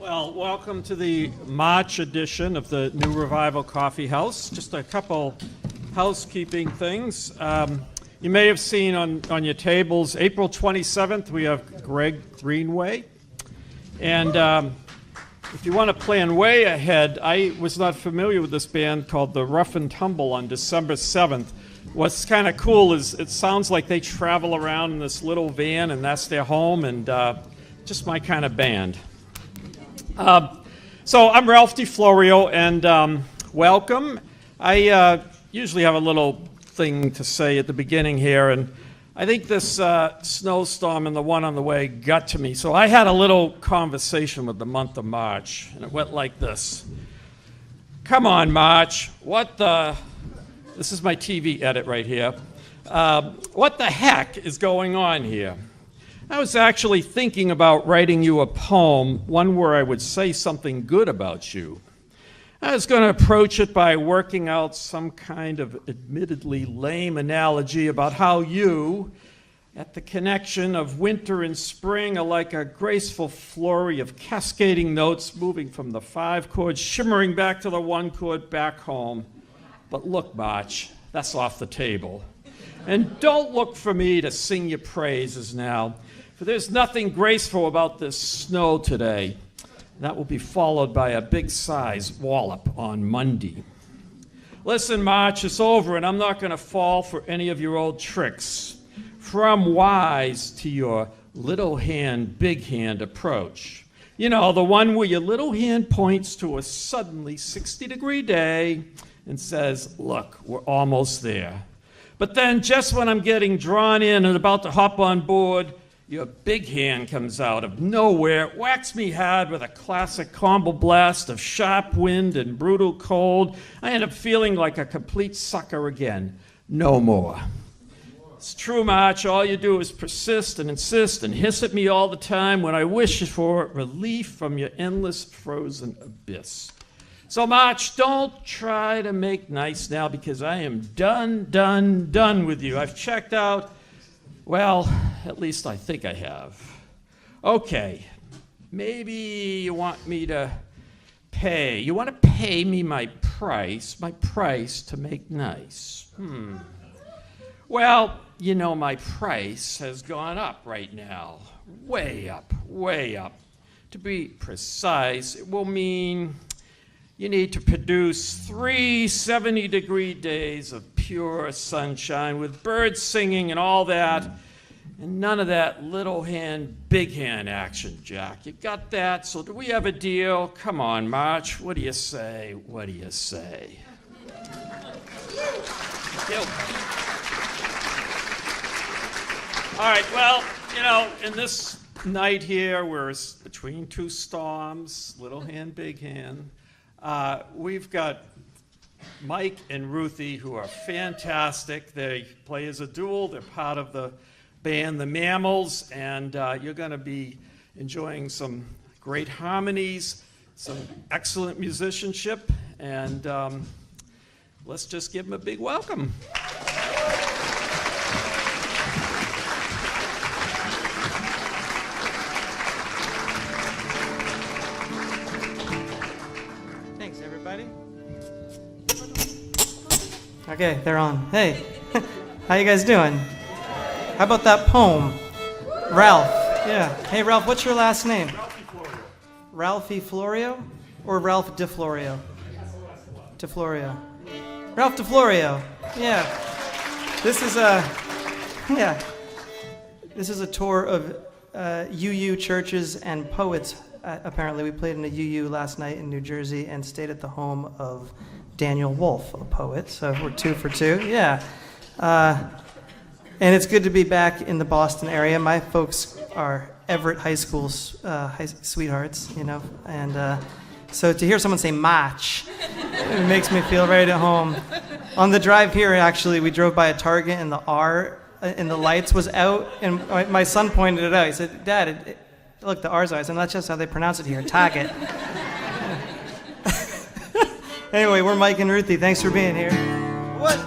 Well, welcome to the March edition of the New Revival Coffeehouse. Just a couple housekeeping things. You may have seen on your tables, April 27th, we have Greg Greenway. And if you want to plan way ahead, I was not familiar with this band called the Rough and Tumble on December 7th. What's kind of cool is it sounds like they travel around in this little van and that's their home, and just my kind of band. So I'm Ralph DeFlorio, and welcome. I usually have a little thing to say at the beginning here, and I think this snowstorm and the one on the way got to me. So I had a little conversation with the month of March, and it went like this. Come on, March, what the... This is my TV edit right here. What the heck is going on here? I was actually thinking about writing you a poem, one where I would say something good about you. I was going to approach it by working out some kind of admittedly lame analogy about how you, at the connection of winter and spring, are like a graceful flurry of cascading notes moving from the 5 chords, shimmering back to the 1 chord back home. But look, March, that's off the table. And don't look for me to sing your praises now, for there's nothing graceful about this snow today. That will be followed by a big-size wallop on Monday. Listen, March, it's over, and I'm not going to fall for any of your old tricks. From wise to your little hand, big hand approach. You know, the one where your little hand points to a suddenly 60-degree day and says, look, we're almost there. But then just when I'm getting drawn in and about to hop on board, your big hand comes out of nowhere, whacks me hard with a classic combo blast of sharp wind and brutal cold. I end up feeling like a complete sucker again. No more. It's true, March. All you do is persist and insist and hiss at me all the time when I wish for relief from your endless frozen abyss. So, March, don't try to make nice now, because I am done with you. I've checked out. Well, at least I think I have. Okay, maybe you want me to pay. You want to pay me my price to make nice. Well, you know, my price has gone up right now. Way up. To be precise, it will mean you need to produce 3 70-degree days of pure sunshine with birds singing and all that, and none of that little hand, big hand action, Jack. You got that? So do we have a deal? Come on, March. What do you say? What do you say? All right, well, you know, in this night here, we're between 2 storms, little hand, big hand. We've got Mike and Ruthy, who are fantastic. They play as a duo. They're part of the band, the Mammals, and you're going to be enjoying some great harmonies, some excellent musicianship, and let's just give them a big welcome. Okay, they're on. Hey, how you guys doing? How about that poem? Ralph. Yeah. Hey, Ralph, what's your last name? Ralphie Florio? Or Ralph DeFlorio? DeFlorio. Ralph DeFlorio. Yeah. This is a tour of UU churches and poets. Apparently, we played in a UU last night in New Jersey and stayed at the home of Daniel Wolfe, a poet, so we're 2 for 2, yeah. And it's good to be back in the Boston area. My folks are Everett High School sweethearts, you know, and so to hear someone say March, it makes me feel right at home. On the drive here, actually, we drove by a Target, and the R in the lights was out, and my son pointed it out. He said, Dad, look, the R's out. I said, that's just how they pronounce it here, Target. Anyway, we're Mike and Ruthy. Thanks for being here. What?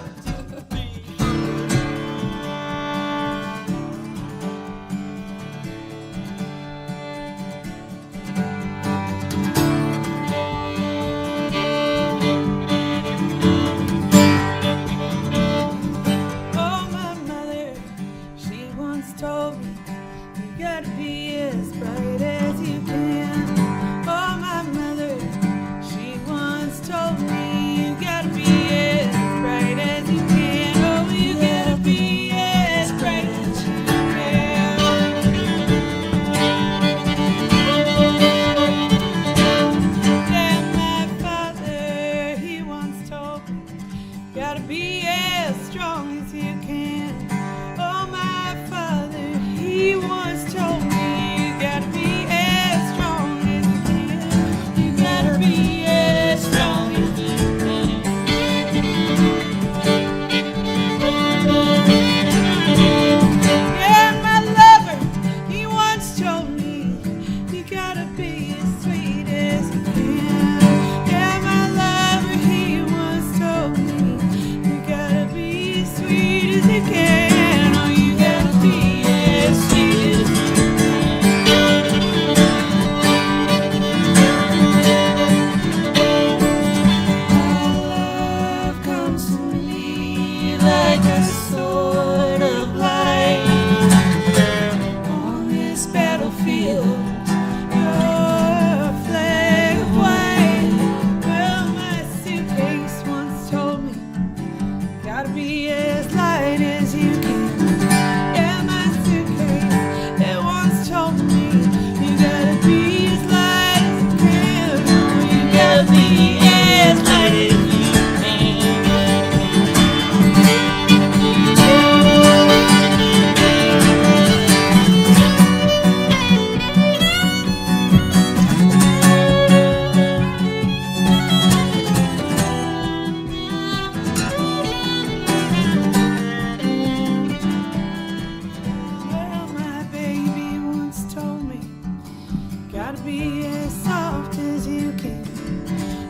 gotta be as soft as you can.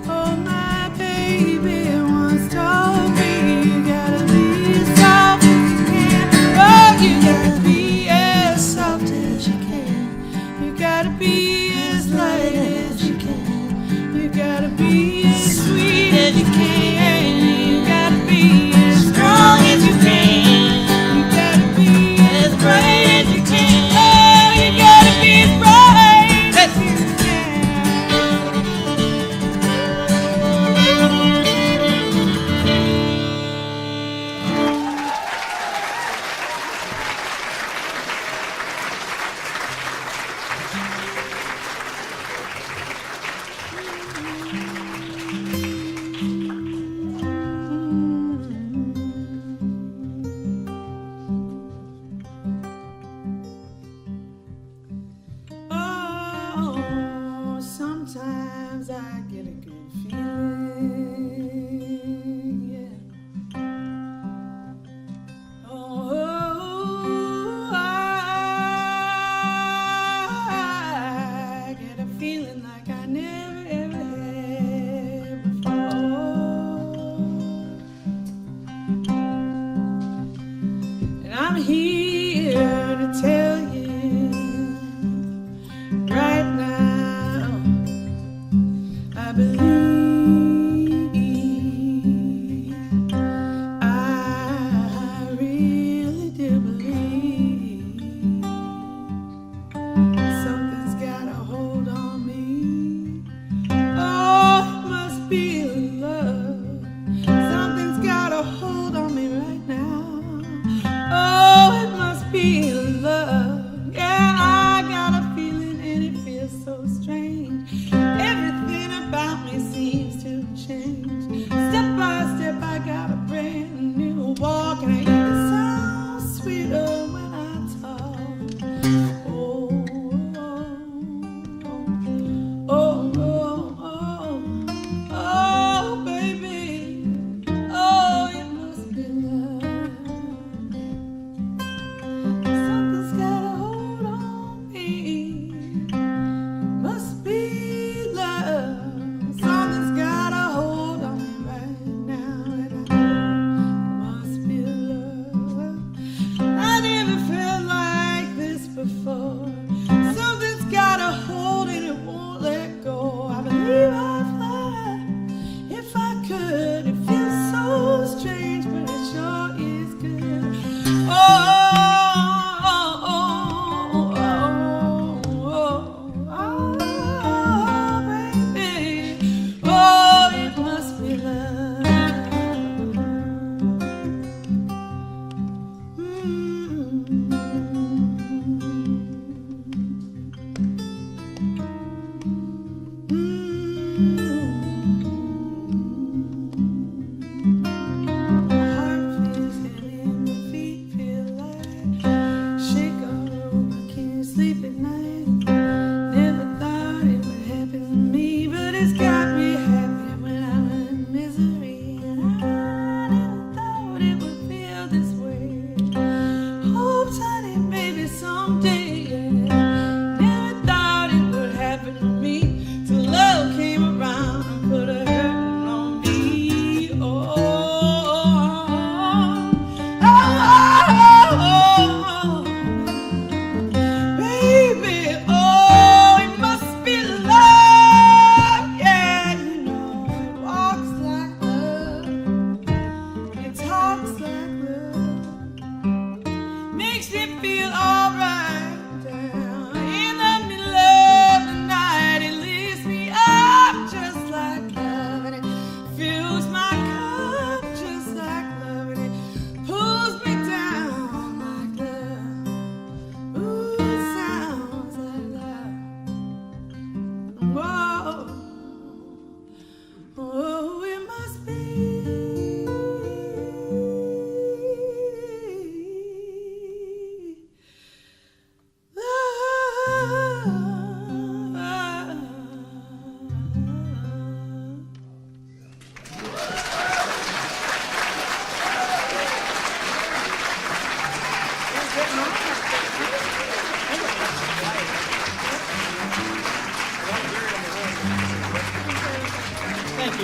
Oh, my baby once told me you gotta be as soft as you can. Oh, you gotta be as soft as you can. You gotta be as light as you can. You gotta be as sweet as you can. You gotta be as strong as you can. You gotta be as bright as you can. Oh, you gotta be as bright as you can. Oh, sometimes I get a good feeling, yeah. Oh, I get a feeling like I never ever had before. And I'm here to tell you right now, I believe, I really do believe something's got a hold on me. Oh, it must be love. Something's got a hold on me right now. Oh, it must be love. Yeah, I got a feeling and it feels so strange. Everything about me seems to change. Step by step, I got a brand new walk, and I even sound sweeter when I talk. Oh, oh, oh, oh, oh, baby. Oh, it must be love. Something's got a hold on me. Must be love. Something's got a hold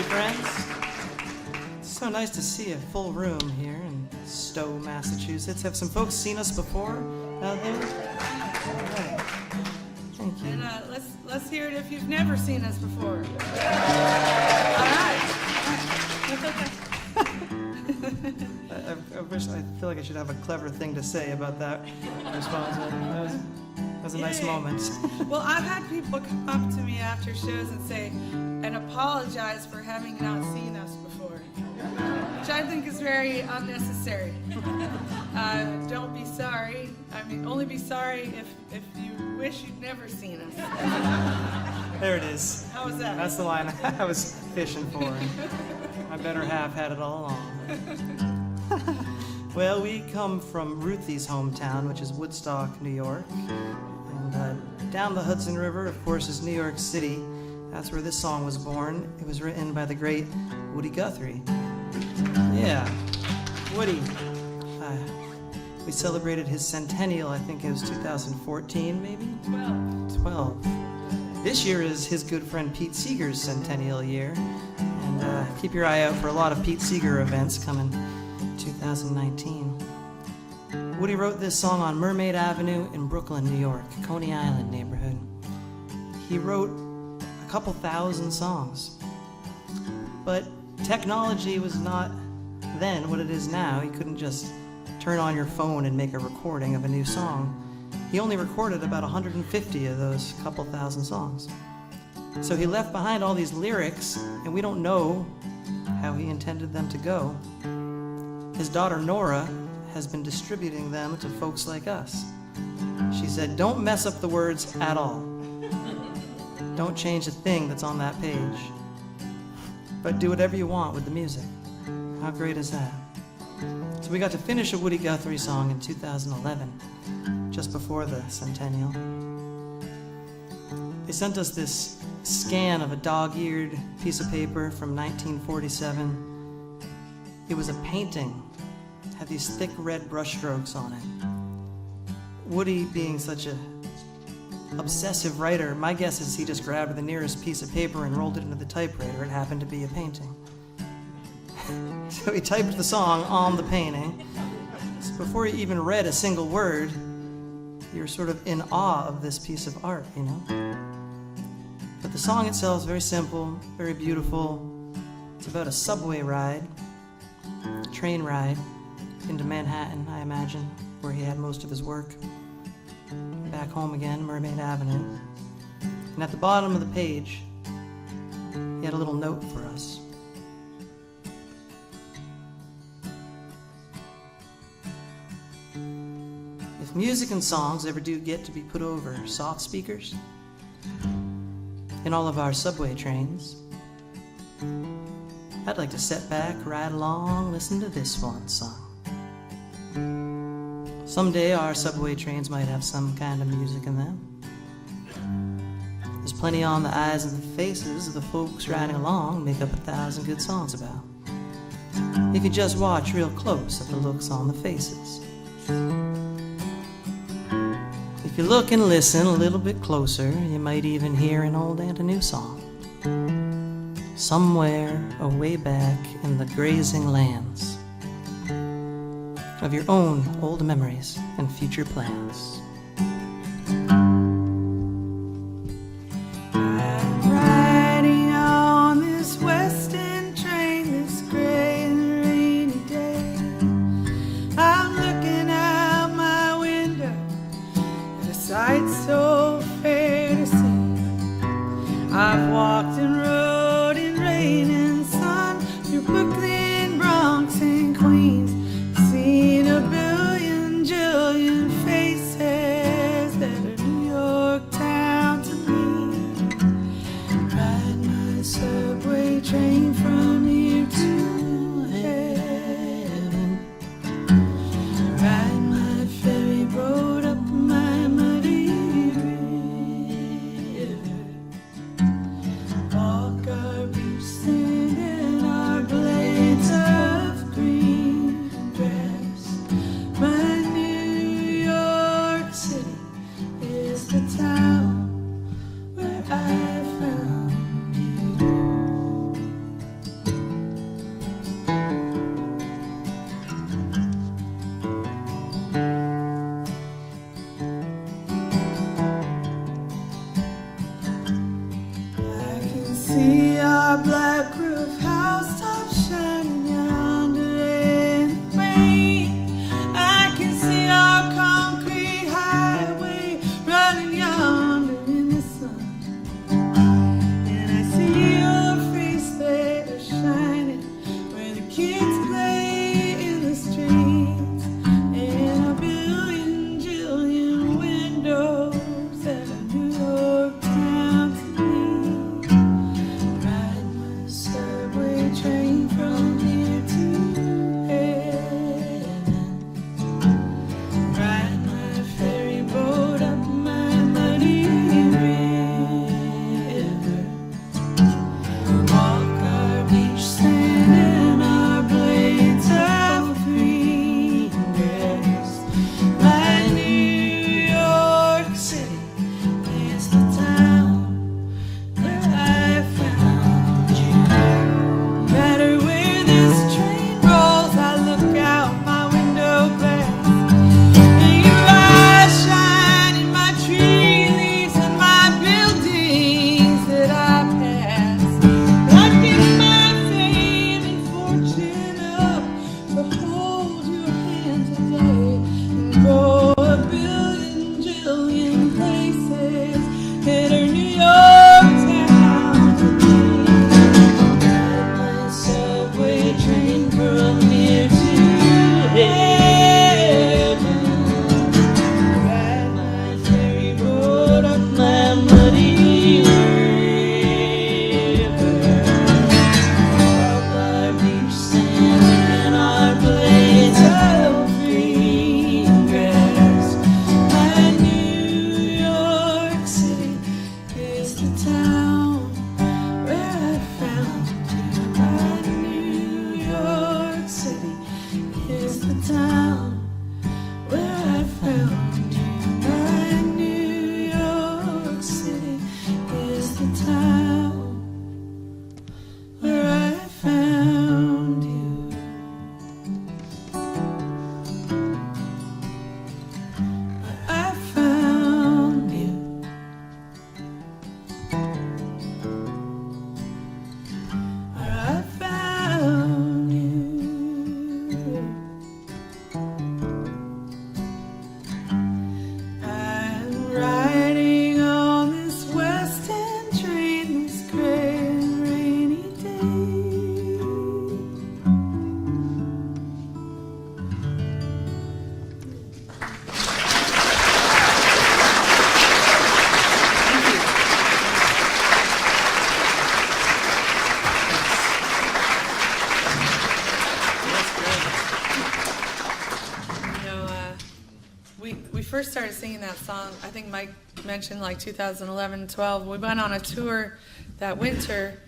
you, friends. It's so nice to see a full room here in Stowe, Massachusetts. Have some folks seen us before out there? All right. Thank you. And let's hear it if you've never seen us before. All right. That's okay. I feel like I should have a clever thing to say about that response. That was a nice Yay. moment. Well, I've had people come up to me after shows and say, and apologize for having not seen us before, which I think is very unnecessary. Don't be sorry. I mean, only be sorry if you wish you'd never seen us. There it is. How was that? That's the line I was fishing for. My better half had it all along. Well, we come from Ruthy's hometown, which is Woodstock, New York. And down the Hudson River, of course, is New York City. That's where this song was born. It was written by the great Woody Guthrie. Yeah, Woody. We celebrated his centennial, I think it was 2014, maybe? 12. This year is his good friend Pete Seeger's centennial year. And keep your eye out for a lot of Pete Seeger events coming 2019. Woody wrote this song on Mermaid Avenue in Brooklyn, New York, Coney Island neighborhood. He wrote a couple thousand songs. But technology was not then what it is now. You couldn't just turn on your phone and make a recording of a new song. He only recorded about 150 of those couple thousand songs. So he left behind all these lyrics, and we don't know how he intended them to go. His daughter Nora has been distributing them to folks like us. She said, don't mess up the words at all. Don't change a thing that's on that page. But do whatever you want with the music. How great is that? So we got to finish a Woody Guthrie song in 2011, just before the centennial. They sent us this scan of a dog-eared piece of paper from 1947. It was a painting, had these thick red brushstrokes on it. Woody, being such a obsessive writer, my guess is he just grabbed the nearest piece of paper and rolled it into the typewriter. It happened to be a painting. So he typed the song on the painting. So before he even read a single word, you're sort of in awe of this piece of art, you know? But the song itself is very simple, very beautiful. It's about a subway ride, a train ride into Manhattan, I imagine, where he had most of his work. Back home again, Mermaid Avenue. And at the bottom of the page, he had a little note for us. If music and songs ever do get to be put over soft speakers in all of our subway trains, I'd like to sit back, ride along, listen to this one song. Someday our subway trains might have some kind of music in them. There's plenty on the eyes and the faces of the folks riding along, make up 1,000 good songs about. If you just watch real close at the looks on the faces. If you look and listen a little bit closer, you might even hear an old and a new song. Somewhere away back in the grazing lands of your own old memories and future plans. I'm riding on this western train this gray and rainy day. I'm looking out my window at a sight so fair to see. I've walked and rode in rain and sun through Brooklyn, Bronx, and Queens. Seen a billion, jillion faces that are New York town to me. Ride my subway train from here to heaven. Ride my ferry boat up my muddy river. Walk our beach sand and our blade. see our black roof house top shining yonder in the rain. I can see our concrete highway running yonder in the sun. And I see your face there shining where the kids play in the streets. And a billion jillion windows that a New York town to me. Ride my subway train from here to heaven. Ride my ferry boat up my muddy river. Walk our beach sand and our blades of green grass. My New York City is the town where I found you. No matter where this train rolls, I look out my window glass. And your eyes shine in my tree leaves and my buildings that I pass. I give my fame and fortune up to hold your hand today and go a billion jillion places that are New York town to me. Ride my subway train from here to heaven. Ride my ferry boat up my muddy river. Walk our beach sand and our blades of green grass. My New York City is the town where I found you. My New York City is the town where I found you. My New York City is the town where I found you. Where I found you. Where I found you. I'm riding on this West End train this gray and rainy day. You know, we first started singing that song, I think Mike mentioned like 2011, 12. We went on a tour that winter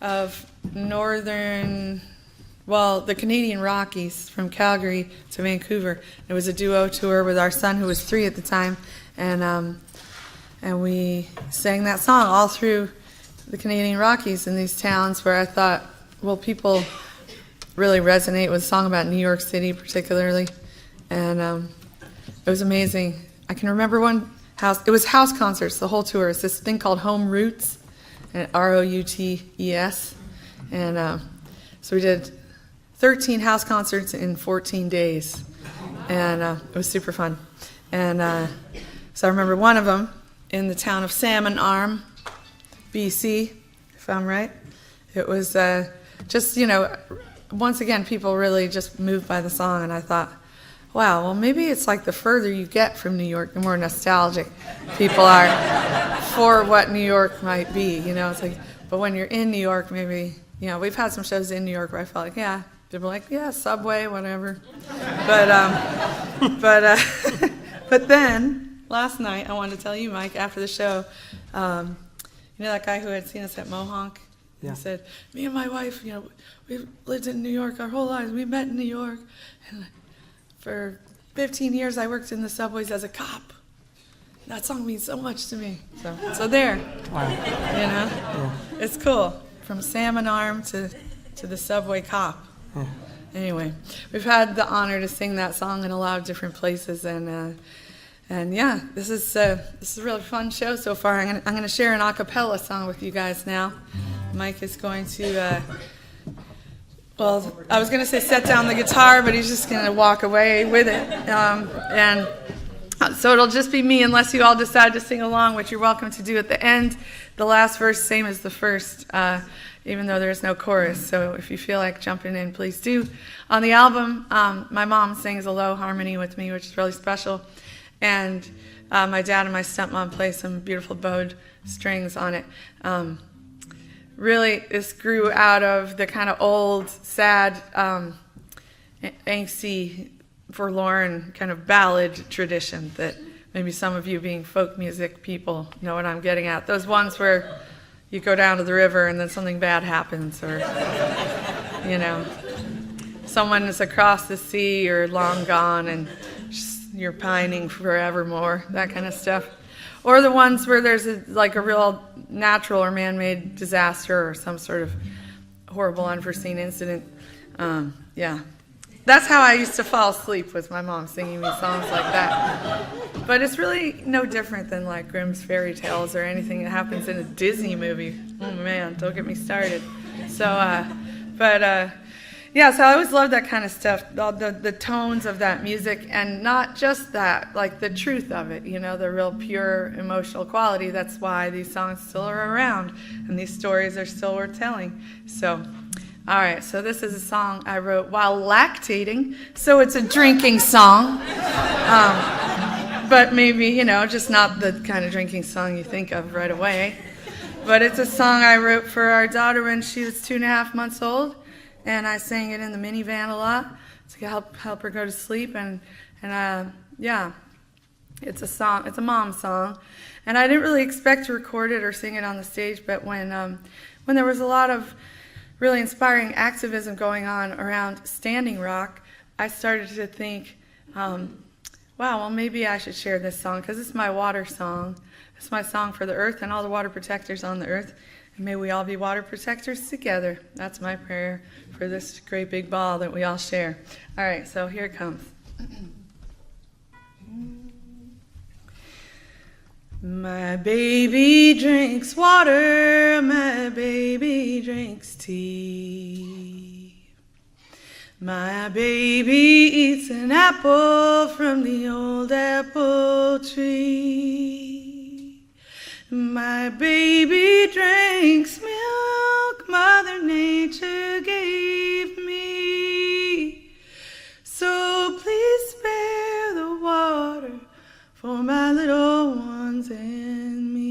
of the Canadian Rockies from Calgary to Vancouver. It was a duo tour with our son, who was 3 at the time, and we sang that song all through the Canadian Rockies in these towns where I thought, well, people really resonate with a song about New York City particularly, and it was amazing. I can remember one house, it was house concerts, the whole tour. It's this thing called Home Roots, and Routes, and so we did 13 house concerts in 14 days, and it was super fun. And so I remember one of them in the town of Salmon Arm, BC, if I'm right. It was just, once again, people really just moved by the song, and I thought, wow, well, maybe it's like the further you get from New York, the more nostalgic people are for what New York might be, It's like, but when you're in New York, maybe, we've had some shows in New York where I felt like, yeah, people were like, yeah, subway, whatever. But then, last night, I wanted to tell you, Mike, after the show, that guy who had seen us at Mohonk? Yeah. He said, me and my wife, we've lived in New York our whole lives. We met in New York. And for 15 years, I worked in the subways as a cop. That song means so much to me. So there. Wow. Yeah. It's cool. From Salmon Arm to the subway cop. Yeah. Anyway, we've had the honor to sing that song in a lot of different places, and yeah, this is a really fun show so far. I'm gonna share an a cappella song with you guys now. Mike is going to, well, I was going to say set down the guitar, but he's just going to walk away with it. And so it'll just be me unless you all decide to sing along, which you're welcome to do at the end. The last verse, same as the first, even though there's no chorus. So if you feel like jumping in, please do. On the album, my mom sings a low harmony with me, which is really special. And my dad and my stepmom play some beautiful bowed strings on it. Really, this grew out of the kind of old, sad, angsty, forlorn kind of ballad tradition that maybe some of you being folk music people know what I'm getting at. Those ones where you go down to the river and then something bad happens, or, you know, someone is across the sea or long gone and you're pining forevermore, that kind of stuff. Or the ones where there's like a real natural or man-made disaster or some sort of horrible unforeseen incident. Yeah. That's how I used to fall asleep, with my mom singing me songs like that. But it's really no different than like Grimm's fairy tales or anything that happens in a Disney movie. Oh man, don't get me started. So, yeah, so I always loved that kind of stuff, the tones of that music, and not just that, like the truth of it, you know, the real pure emotional quality. That's why these songs still are around and these stories are still worth telling. So, all right, so this is a song I wrote while lactating, so it's a drinking song. But maybe, you know, just not the kind of drinking song you think of right away. But it's a song I wrote for our daughter when she was 2.5 months old. And I sang it in the minivan a lot to help her go to sleep. And yeah, it's a song. It's a mom song. And I didn't really expect to record it or sing it on the stage, but when there was a lot of really inspiring activism going on around Standing Rock, I started to think, wow, well, maybe I should share this song, because it's my water song. It's my song for the earth and all the water protectors on the earth. And may we all be water protectors together. That's my prayer for this great big ball that we all share. All right, so here it comes. My baby drinks water, my baby drinks tea. My baby eats an apple from the old apple tree. My baby drinks milk Mother Nature gave me. So please spare the water for my little ones and me.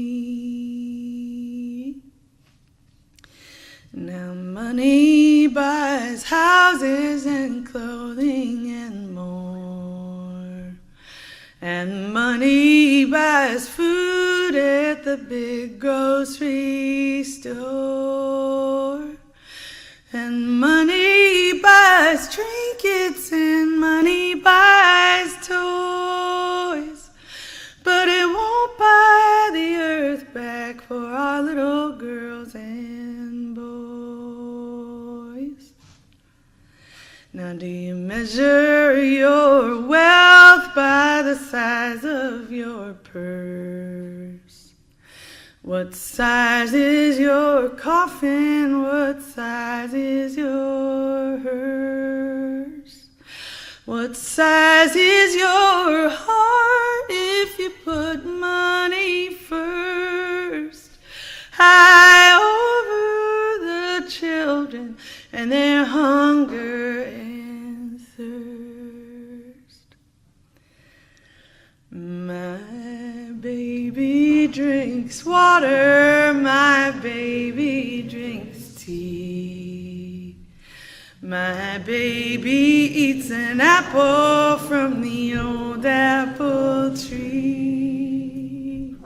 Now money buys houses and clothing and more. And money buys food at the big grocery store. And money buys trinkets and money buys toys. But it won't buy the earth back for our little girls and boys. Now do you measure your wealth by the size of your purse? What size is your coffin? What size is your hearse? What size is your heart if you put money first? High over the children and their hunger and thirst. My baby drinks water, my baby drinks tea. My baby eats an apple from the old apple tree.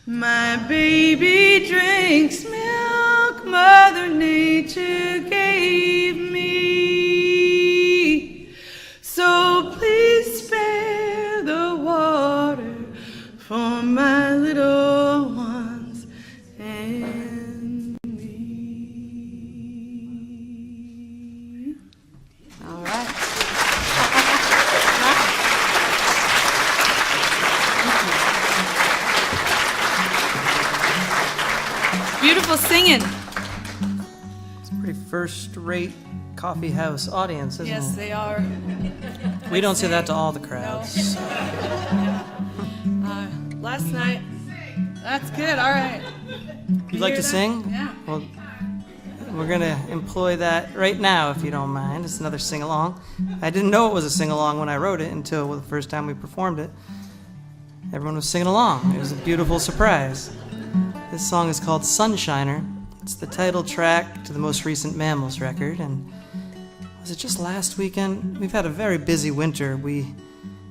My baby drinks milk Mother Nature gave me. So please spare the water for my little ones and me. All right. Beautiful singing. first-rate coffeehouse audience, isn't Yes, it? they are. We don't say that to all the crowds. Last night. That's good. All right. You'd like hear to that? sing? Yeah. Well, we're going to employ that right now, if you don't mind. It's another sing-along. I didn't know it was a sing-along when I wrote it until the first time we performed it. Everyone was singing along. It was a beautiful surprise. This song is called Sunshiner. It's the title track to the most recent Mammals record. And was it just last weekend? We've had a very busy winter. We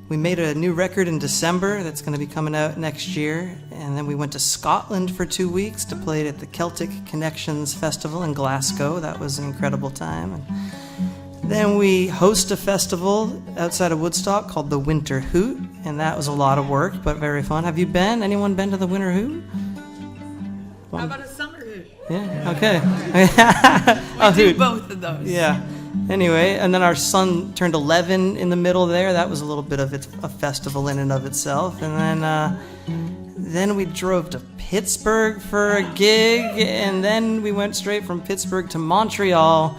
made a new record in December that's going to be coming out next year. And then we went to Scotland for 2 weeks to play at the Celtic Connections Festival in Glasgow. That was an incredible time. And then we host a festival outside of Woodstock called the Winter Hoot. And that was a lot of work, but very fun. Have you been? Anyone been to the Winter Hoot? How about a summer hoot? Yeah, okay. We do both of those. Yeah. Anyway, and then our son turned 11 in the middle there. That was a little bit of a festival in and of itself. And then we drove to Pittsburgh for a gig, and then we went straight from Pittsburgh to Montreal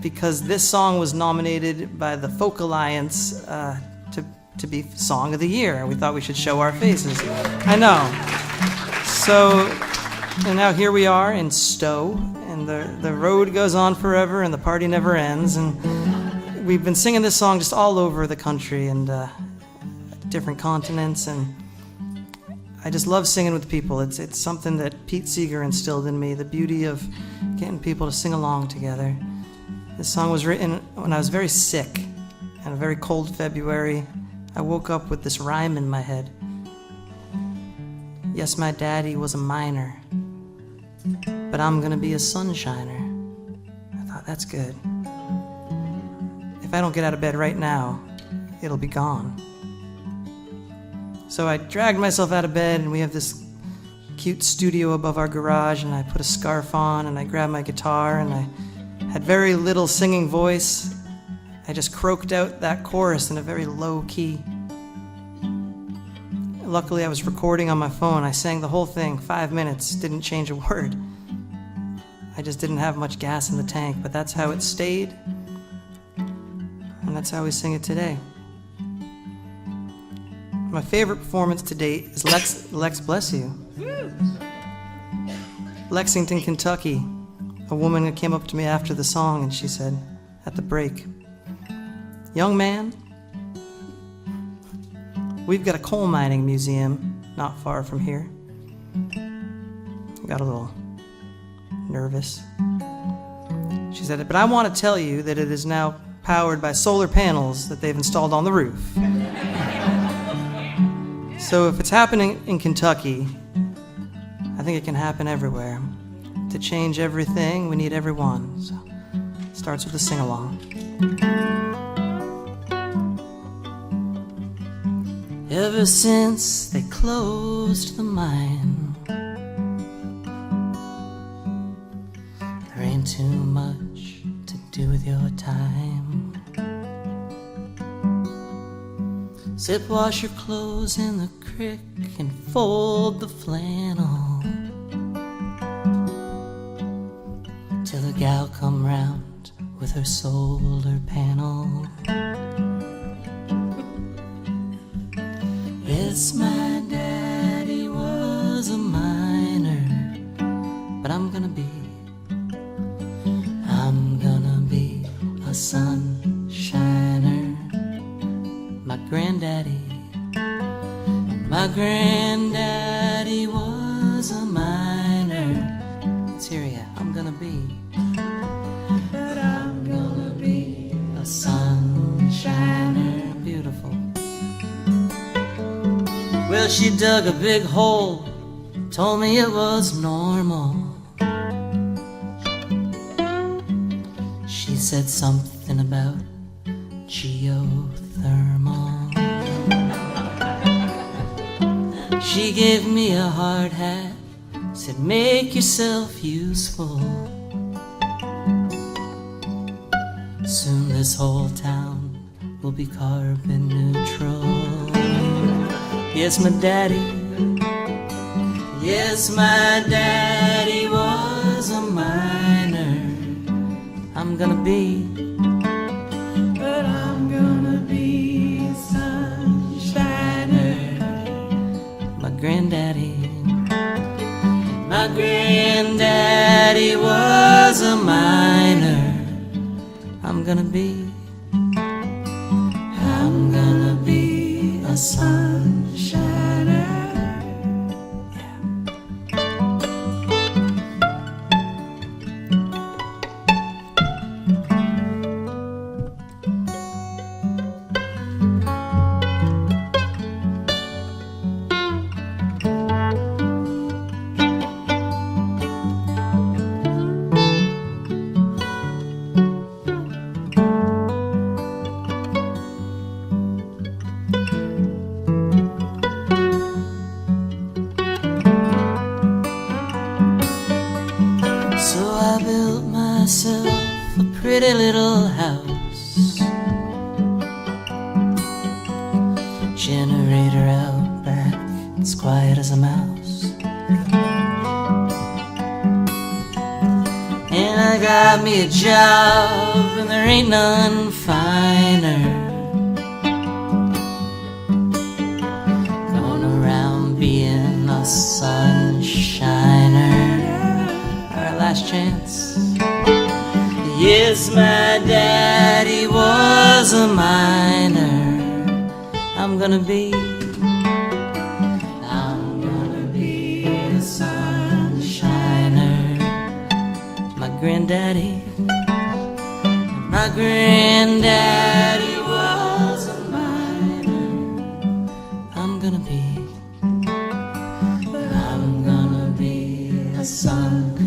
because this song was nominated by the Folk Alliance to be Song of the Year. We thought we should show our faces. I know. So, and now here we are in Stowe, and the road goes on forever, and the party never ends. And we've been singing this song just all over the country and different continents, and I just love singing with people. It's something that Pete Seeger instilled in me, the beauty of getting people to sing along together. This song was written when I was very sick, on a very cold February. I woke up with this rhyme in my head. Yes, my daddy was a miner, but I'm gonna be a sunshiner. I thought, that's good. If I don't get out of bed right now, it'll be gone. So I dragged myself out of bed, and we have this cute studio above our garage, and I put a scarf on, and I grabbed my guitar, and I had very little singing voice. I just croaked out that chorus in a very low key. Luckily, I was recording on my phone. I sang the whole thing, 5 minutes, didn't change a word. I just didn't have much gas in the tank, but that's how it stayed, and that's how we sing it today. My favorite performance to date is Lex, bless you. Lexington, Kentucky. A woman came up to me after the song, and she said, at the break, "Young man, we've got a coal mining museum not far from here." I got a little nervous. She said, "But I want to tell you that it is now powered by solar panels that they've installed on the roof." So if it's happening in Kentucky, I think it can happen everywhere. To change everything, we need everyone. So it starts with a sing-along. Ever since they closed the mine, there ain't too much to do with your time. Sit, wash your clothes in the creek and fold the flannel till a gal come round with her solar panel. Yes, my daddy was a miner, but I'm gonna be a sunshiner. My granddaddy was a miner. Let's hear ya. I'm gonna be a sunshiner. Beautiful. Well, she dug a big hole, told me it was normal. She said something about geothermal. She gave me a hard hat, said make yourself useful. Soon this whole town will be carbon neutral. Yes, my daddy was a miner, gonna be. But I'm gonna be a sunshiner. My granddaddy. My granddaddy was a miner. I'm gonna be a sunshiner. So I built myself a pretty little house, generator out back, it's quiet as a mouse. And I got me a job, and there ain't none finer. Going around being a sunshiner. Our last chance. Yes, my daddy was a miner. I'm gonna be a sunshiner. My granddaddy was a miner. I'm gonna be a sunshiner.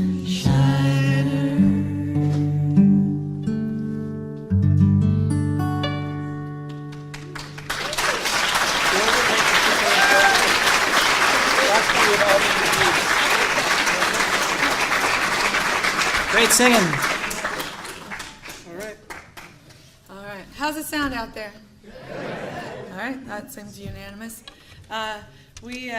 Great singing. All right. How's it sound out there? All right. That seems unanimous. We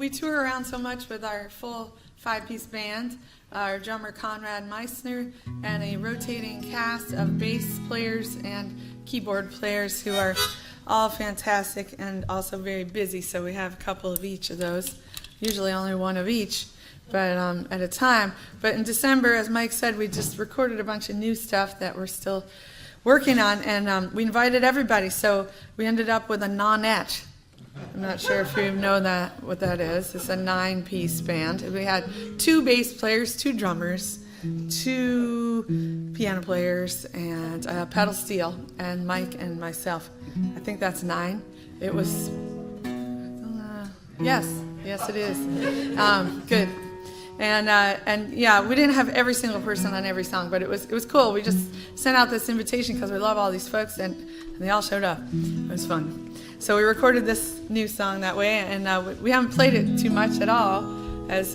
tour around so much with our full 5-piece band, our drummer Conrad Meissner, and a rotating cast of bass players and keyboard players who are all fantastic and also very busy. So we have a couple of each of those, usually only one of each, but at a time. But in December, as Mike said, we just recorded a bunch of new stuff that we're still working on, and we invited everybody. So we ended up with a nonette. I'm not sure if you know what that is. It's a 9-piece band. We had 2 bass players, 2 drummers, 2 piano players, and pedal steel, and Mike and myself. I think that's 9. It was, yes, it is. Good. And yeah, we didn't have every single person on every song, but it was cool. We just sent out this invitation because we love all these folks, and they all showed up. It was fun. So we recorded this new song that way, and we haven't played it too much at all as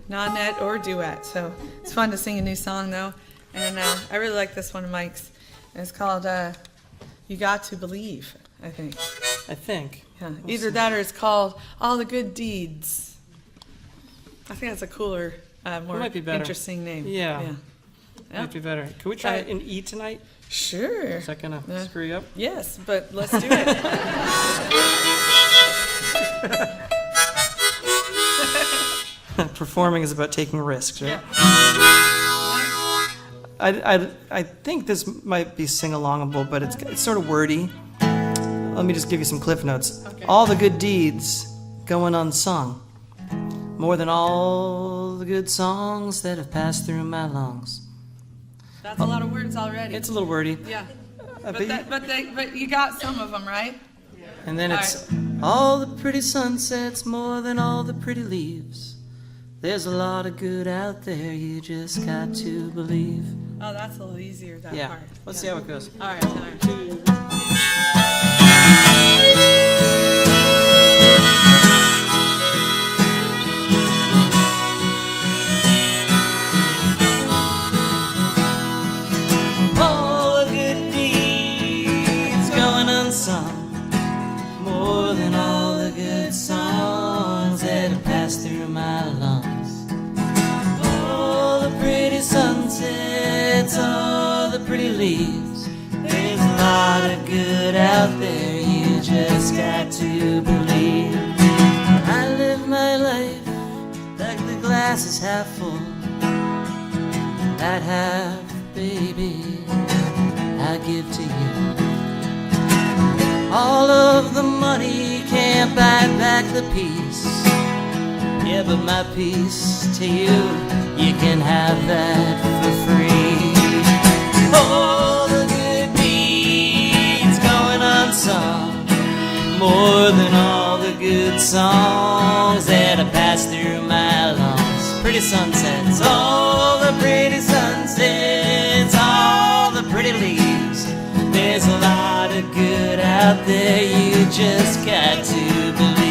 non-net or duet. So it's fun to sing a new song, though. And I really like this one of Mike's. And it's called You Got to Believe, I think. Yeah. Either that or it's called All the Good Deeds. I think that's a cooler, more interesting name. Yeah. Might be better. Can we try it in E tonight? Sure. Is that going to screw you up? Yes, but let's do it. Performing is about taking risks, right? Yeah. I think this might be sing-alongable, but it's sort of wordy. Let me just give you some cliff notes. Okay. All the good deeds going unsung, more than all the good songs that have passed through my lungs. That's a lot of words already. It's a little wordy. Yeah. But you got some of them, right? And then it's all the pretty sunsets, more than all the pretty leaves. There's a lot of good out there, you just got to believe. Oh, that's a little easier, that part. Let's see how it goes. All right. All the good deeds going unsung, more than all the good songs that have passed through my lungs. All the pretty sunsets all the pretty leaves. There's a lot of good out there, you just got to believe. I live my life like the glass is half full. That half, baby, I give to you. All of the money can't buy back the peace. Yeah, but my peace to you, you can have that for free. All the good deeds going unsung, more than all the good songs that have passed through my lungs. Pretty sunsets, all the pretty sunsets, all the pretty leaves. There's a lot of good out there, you just got to believe.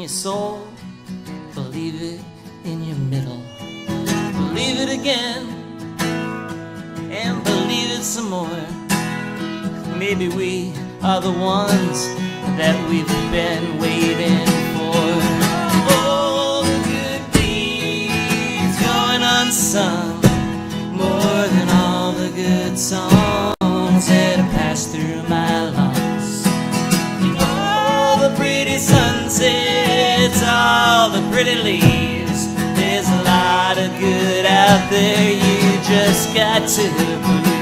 Soul, believe it in your middle, believe it again, and believe it some more. Maybe we are the ones that we've been waiting for. All the good deeds going unsung, more than all the good songs that have passed through my lungs. All the pretty sunsets, all the pretty leaves. There's a lot of good out there, you just got to believe.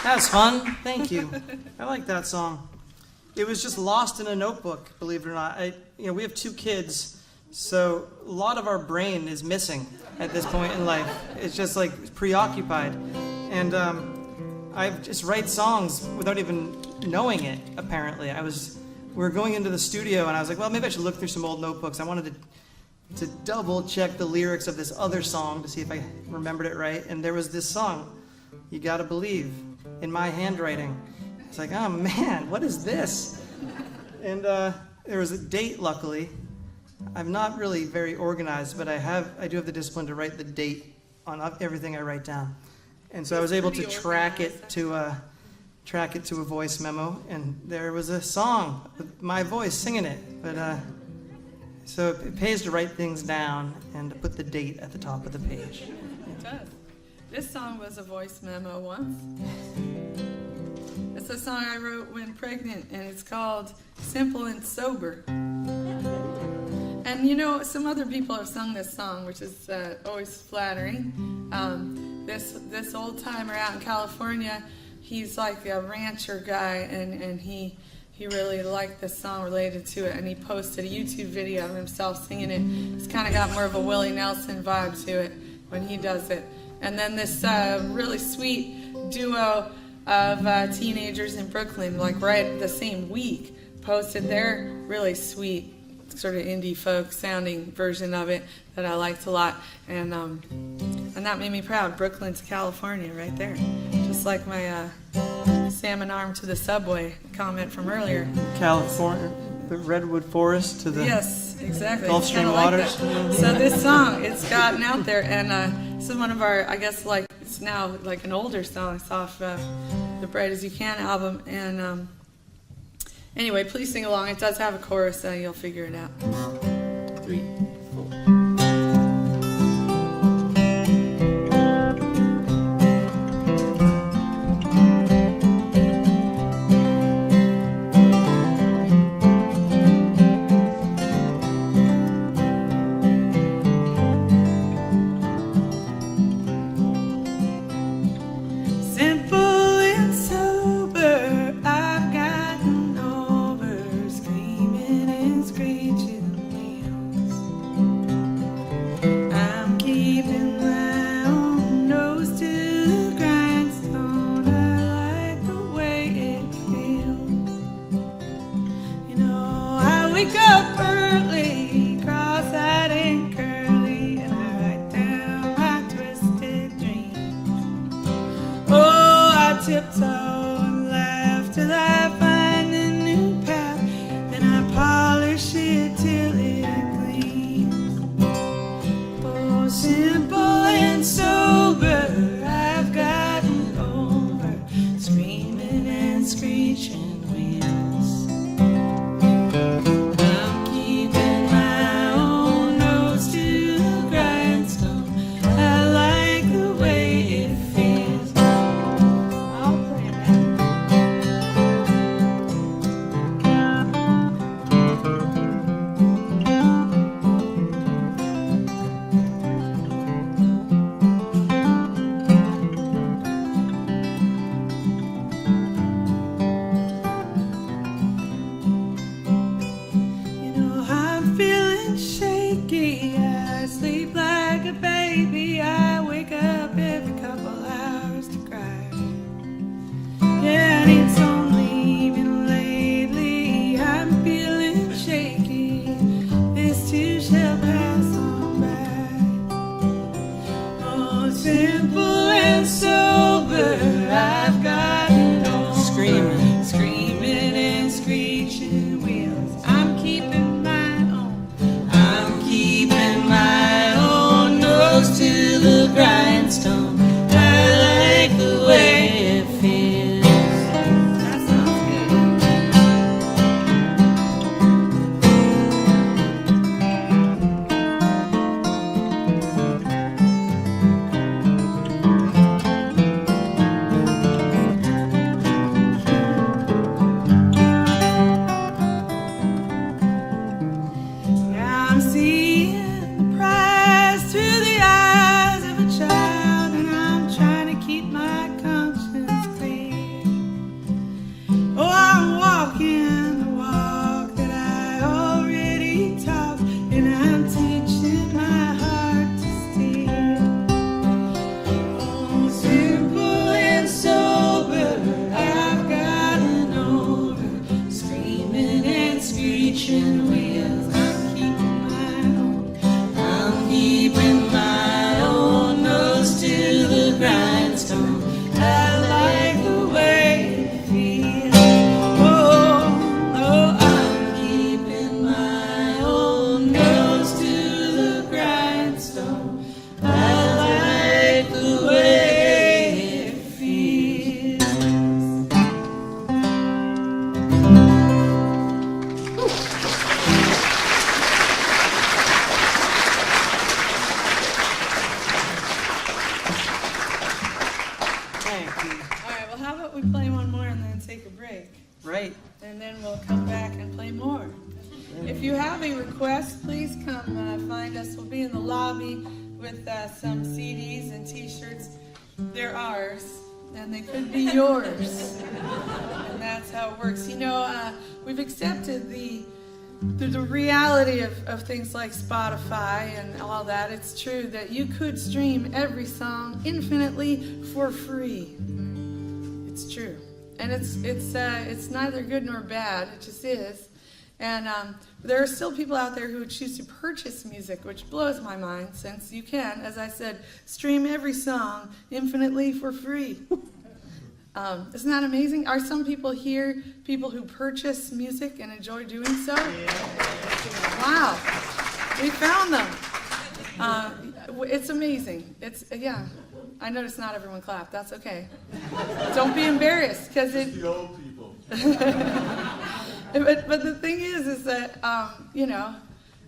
That was fun. Thank you. I like that song. It was just lost in a notebook, believe it or not. We have 2 kids, so a lot of our brain is missing at this point in life. It's just like preoccupied. And I just write songs without even knowing it, apparently. We were going into the studio, and I was like, well, maybe I should look through some old notebooks. I wanted to double check the lyrics of this other song to see if I remembered it right. And there was this song, You Gotta Believe, in my handwriting. It's like, oh man, what is this? And there was a date, luckily. I'm not really very organized, but I do have the discipline to write the date on everything I write down. And so I was able to track it to a voice memo, and there was a song with my voice singing it. But so it pays to write things down and to put the date at the top of the page. It does. This song was a voice memo once. It's a song I wrote when pregnant, and it's called Simple and Sober. And some other people have sung this song, which is always flattering. This old timer out in California, he's like a rancher guy, and he really liked this song related to it, and he posted a YouTube video of himself singing it. It's kind of got more of a Willie Nelson vibe to it when he does it. And then this really sweet duo of teenagers in Brooklyn, like right the same week, posted their really sweet sort of indie folk sounding version of it that I liked a lot, and that made me proud. Brooklyn to California, right there, just like my salmon arm to the subway comment from earlier. California, the redwood forest to the yes, exactly. Gulf Stream waters. So this song, it's gotten out there, and this is one of our, I guess, like it's now like an older song. It's off the Bright As You Can album, and anyway, please sing along. It does have a chorus, so you'll figure it out. 3, 4. wake up early, cross-eyed and curly, and I write down my twisted dreams. Oh, I tiptoe and laugh till I find a new path, then I polish it till it gleams. Oh, simple and sober, I've gotten over screaming and screeching wheels. I'm keeping my own nose to the grindstone. I like the way it feels. I'll play You know, I'm feeling shaky. I sleep like a baby. I wake up every couple hours to cry. Yeah, and it's only been lately I'm feeling shaky. This too shall pass on by. Oh, simple and sober, I've gotten over screaming and screeching wheels. I'm keeping my own nose to the grindstone. I like the way it feels. That sounds Now I'm seeing the prize through the eyes of a child, and I'm trying to keep my conscience clear. Oh, I'm walking the walk that I already talked, and I'm teaching my heart to steer. Oh, simple and sober, I've gotten over screaming and screeching wheels. I'm keeping my own nose to the grindstone. I like the way it feels. Oh, I'm keeping my own nose to the grindstone. I like the way it feels. Thank you. All right, well, how about we play one more and then take a break? Right. And then we'll come back and play more. If you have a request, please come find us. We'll be in the lobby with some CDs and T-shirts. They're ours, and they could be yours. And that's how it works. You know, we've accepted the reality of things like Spotify and all that. It's true that you could stream every song infinitely for free. It's true. And it's neither good nor bad. It just is. And there are still people out there who choose to purchase music, which blows my mind, since you can, as I said, stream every song infinitely for free. Isn't that amazing? Are some people here people who purchase music and enjoy doing so? Wow. We found them. It's amazing. Yeah. I noticed not everyone clapped. That's okay. Don't be embarrassed, because it... The old people. But the thing is that, you know,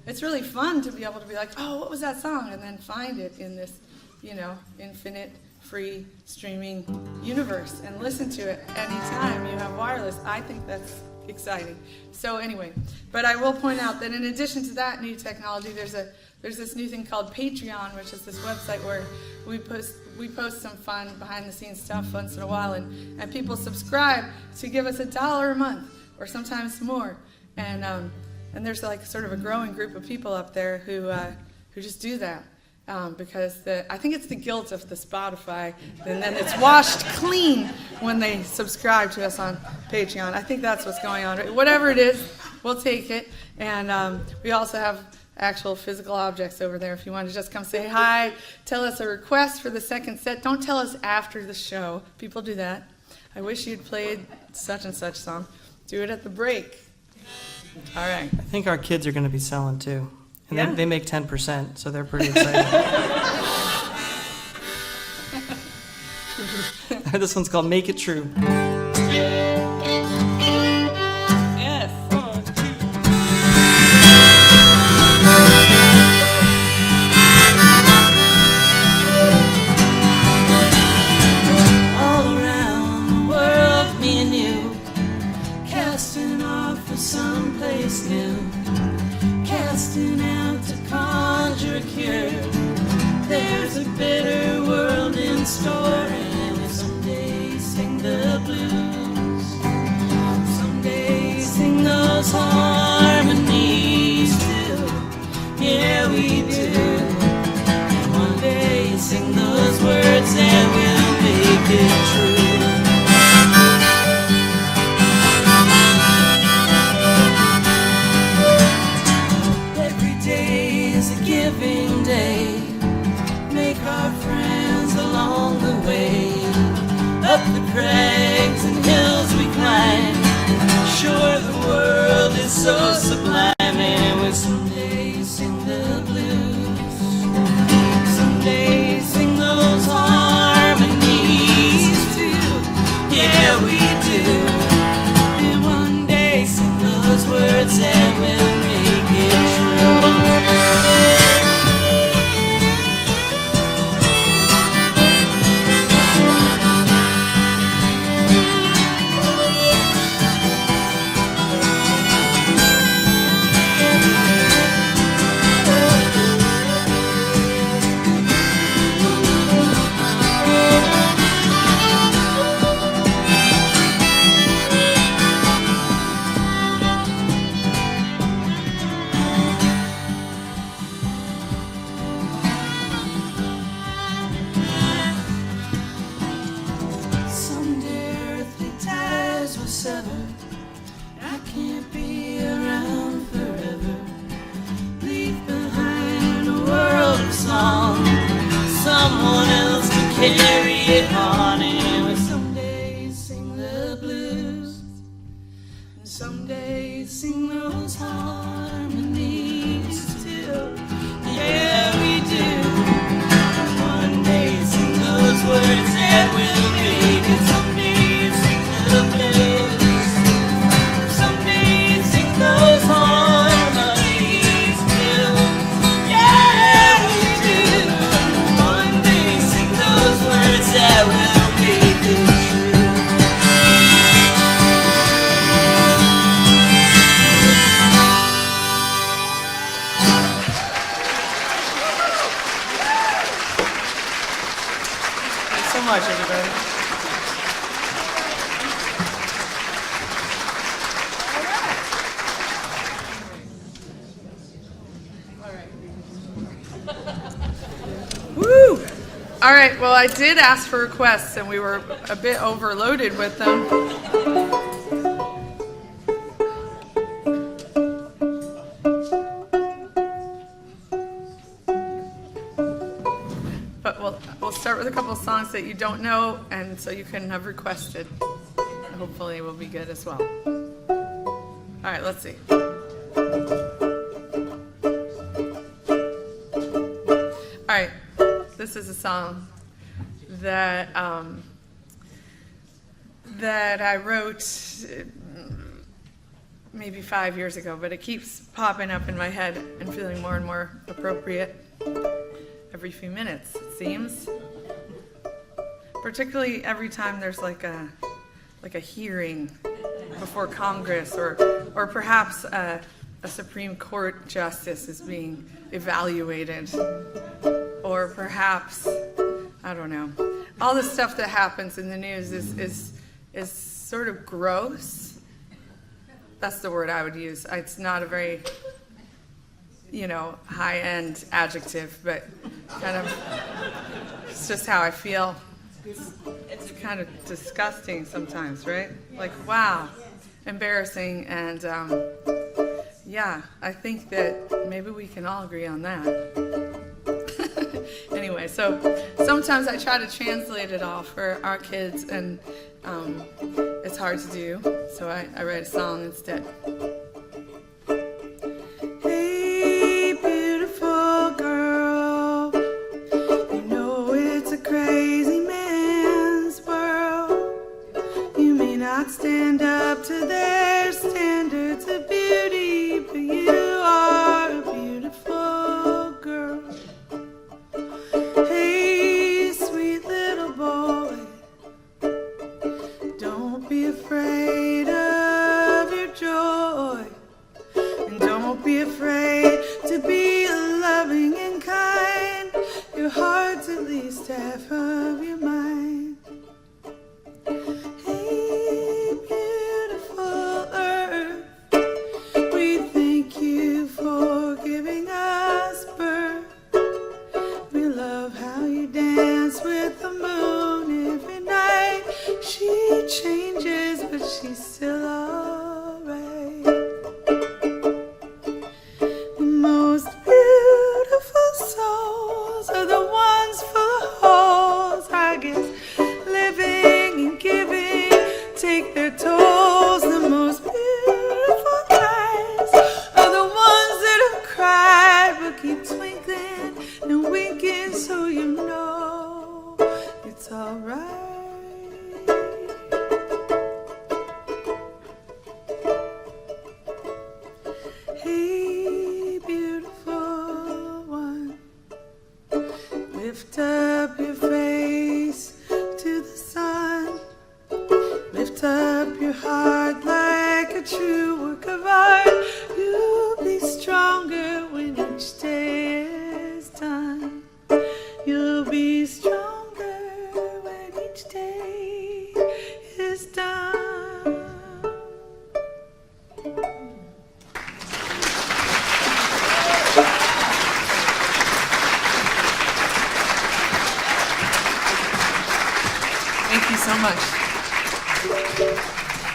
it's really fun to be able to be like, oh, what was that song? And then find it in this, you know, infinite, free streaming universe and listen to it anytime you have wireless. I think that's exciting. So anyway, but I will point out that in addition to that new technology, there's this new thing called Patreon, which is this website where we post some fun behind the scenes stuff once in a while, and people subscribe to give us $1 a month or sometimes more, and there's like sort of a growing group of people up there who just do that. Because I think it's the guilt of the Spotify, and then it's washed clean when they subscribe to us on Patreon. I think that's what's going on. Whatever it is, we'll take it. And we also have actual physical objects over there if you want to just come say hi, tell us a request for the second set. Don't tell us after the show. People do that. I wish you'd played such and such song. Do it at the break. All right. I think our kids are going to be selling too. And Yeah. they make 10%, so they're pretty excited. This one's called Make It True. Yes. All around the world, me and you, casting off for someplace new, casting out to conjure a cure. There's a better world in store, and we someday sing the blues. Someday sing those harmonies too. Yeah, we do. And one day sing those words and we'll make it true. Every day is a giving day. Make our friends along the way. Up the crags and hills we climb. Sure, the world is so sublime, and we'll someday sing the blues. Someday sing those harmonies too. Yeah, we do. And one day sing those words and we'll make it true. Someday earthly ties will sever. I can't be around forever. Leave behind a world of song. Someone else to carry it on. And we someday sing the blues. And someday sing those harmonies too. Yeah, we do. One day sing those words and we'll make it. Someday sing the blues. Someday sing those harmonies too. Yeah, we do. One day sing those words that will make it true. Thanks so much, everybody. Woo! All right, well, I did ask for requests, and we were a bit overloaded with them. But we'll start with a couple of songs that you don't know, and so you couldn't have requested. Hopefully, will be good as well. All right, let's see. All right, this is a song that that I wrote maybe 5 years ago, but it keeps popping up in my head and feeling more and more appropriate every few minutes, it seems. Particularly every time there's like a hearing before Congress, or perhaps a Supreme Court justice is being evaluated, or perhaps, I don't know. All the stuff that happens in the news is sort of gross. That's the word I would use. It's not a very, high-end adjective, but kind of, it's just how I feel. It's kind of disgusting sometimes, right? Like, wow, embarrassing, and Yeah, I think that maybe we can all agree on that. Anyway, so sometimes I try to translate it all for our kids, and it's hard to do, so I write a song instead. Hey, beautiful girl, you know it's a crazy man's world. You may not stand up to their standards of beauty, but you are a beautiful girl. Hey, sweet little boy, don't be afraid of your joy. And don't be afraid to be loving and kind. Your heart's at least half of your mind. Hey, beautiful earth, we thank you for giving us birth. We love how you dance with the moon every night. She changes, but she's still alright. The most beautiful souls are the ones full of holes. I guess living and giving take their tolls. The most beautiful eyes are the ones that have cried but keep twinkling and winking, so you know it's alright. Hey, beautiful one, lift up your face to the sun. Lift up your heart like a true work of art. You'll be stronger when each day is done. You'll be stronger when each day is done. Thank you so much.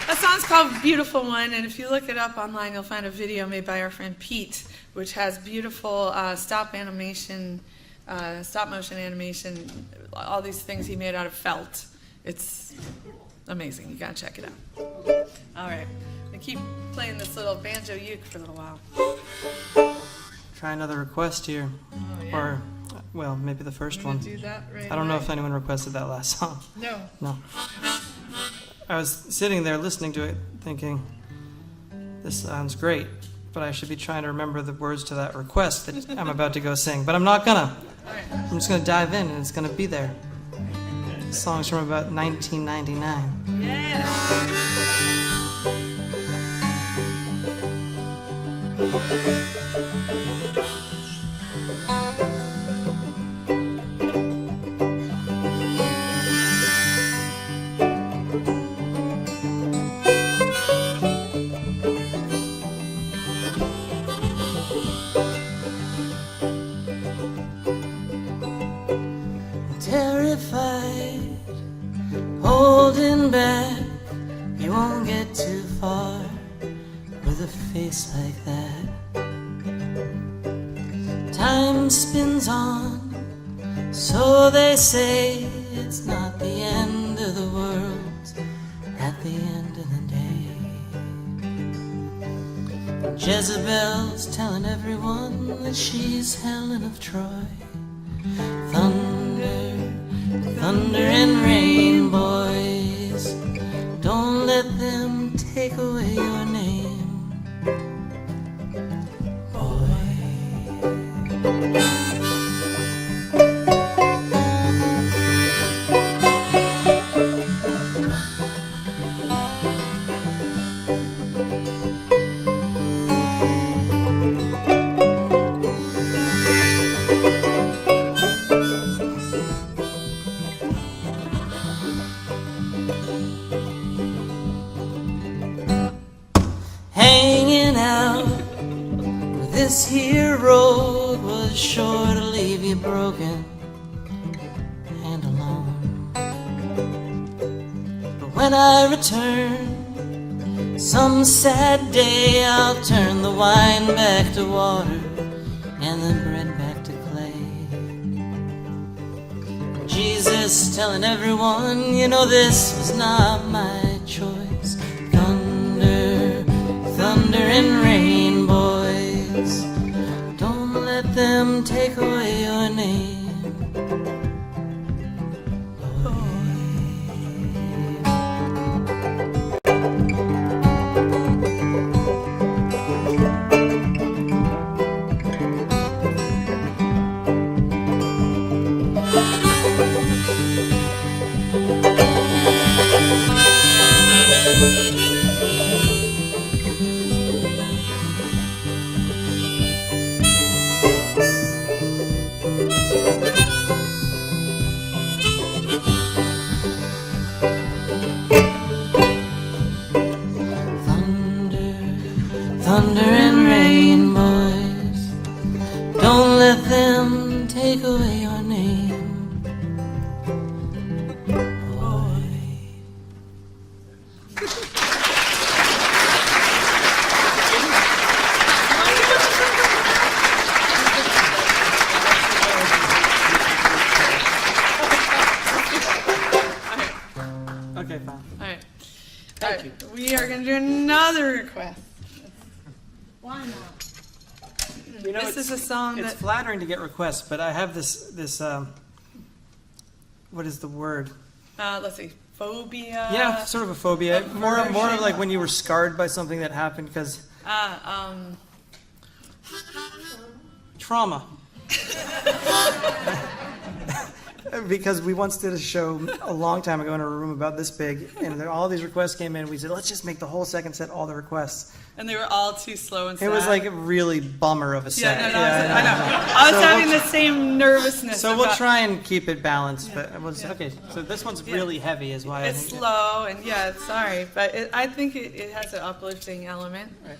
That song's called Beautiful One, and if you look it up online, you'll find a video made by our friend Pete, which has beautiful stop motion animation, all these things he made out of felt. It's amazing. You gotta check it out. All right, I keep playing this little banjo uke for a little while. Try another request here. Oh, yeah. Or, well, maybe the first I'm gonna one. do that right I don't know away. if anyone requested that last song. No. No. I was sitting there listening to it thinking, this sounds great, but I should be trying to remember the words to that request that I'm about to go sing. But I'm not gonna. All right. I'm just gonna dive in and it's gonna be there. The song's from about 1999. Yeah. Terrified, holding back, you won't get too far with a face like that. Time spins on, so they say it's not the end of the world at the end of the day. Jezebel's telling everyone that she's Helen of Troy. Thunder, thunder and rain, boys, don't let them take away your name, boy. Hanging out with this here road was sure to leave you broken and alone. But when I return, Some sad day I'll turn the wine back to water and the bread back to clay. Jesus telling everyone, you know this was not my choice. Thunder, thunder and rain, boys, don't let them take away your name. Thunder and rain, boys, don't let them take away your name. Boy. Okay, fine. All right. Thank you. We are going to do another request. Why not? You know, This is a song It's that flattering to get requests, but I have this what is the word? let's see, phobia. Yeah, sort of a phobia. More of aversion. like when you were scarred by something that happened because trauma. Because we once did a show a long time ago in a room about this big, and then all these requests came in. We said, let's just make the whole second set all the requests. And they were all too slow and sad. It was like a really bummer of a set. Yeah, I know. I was So having we'll- the same nervousness. So we'll about- try and keep it balanced, but it was Yeah. okay. So this one's Yeah. really heavy, is why It's I think. slow, and yeah, it's sorry, but I think it has an uplifting element. Right.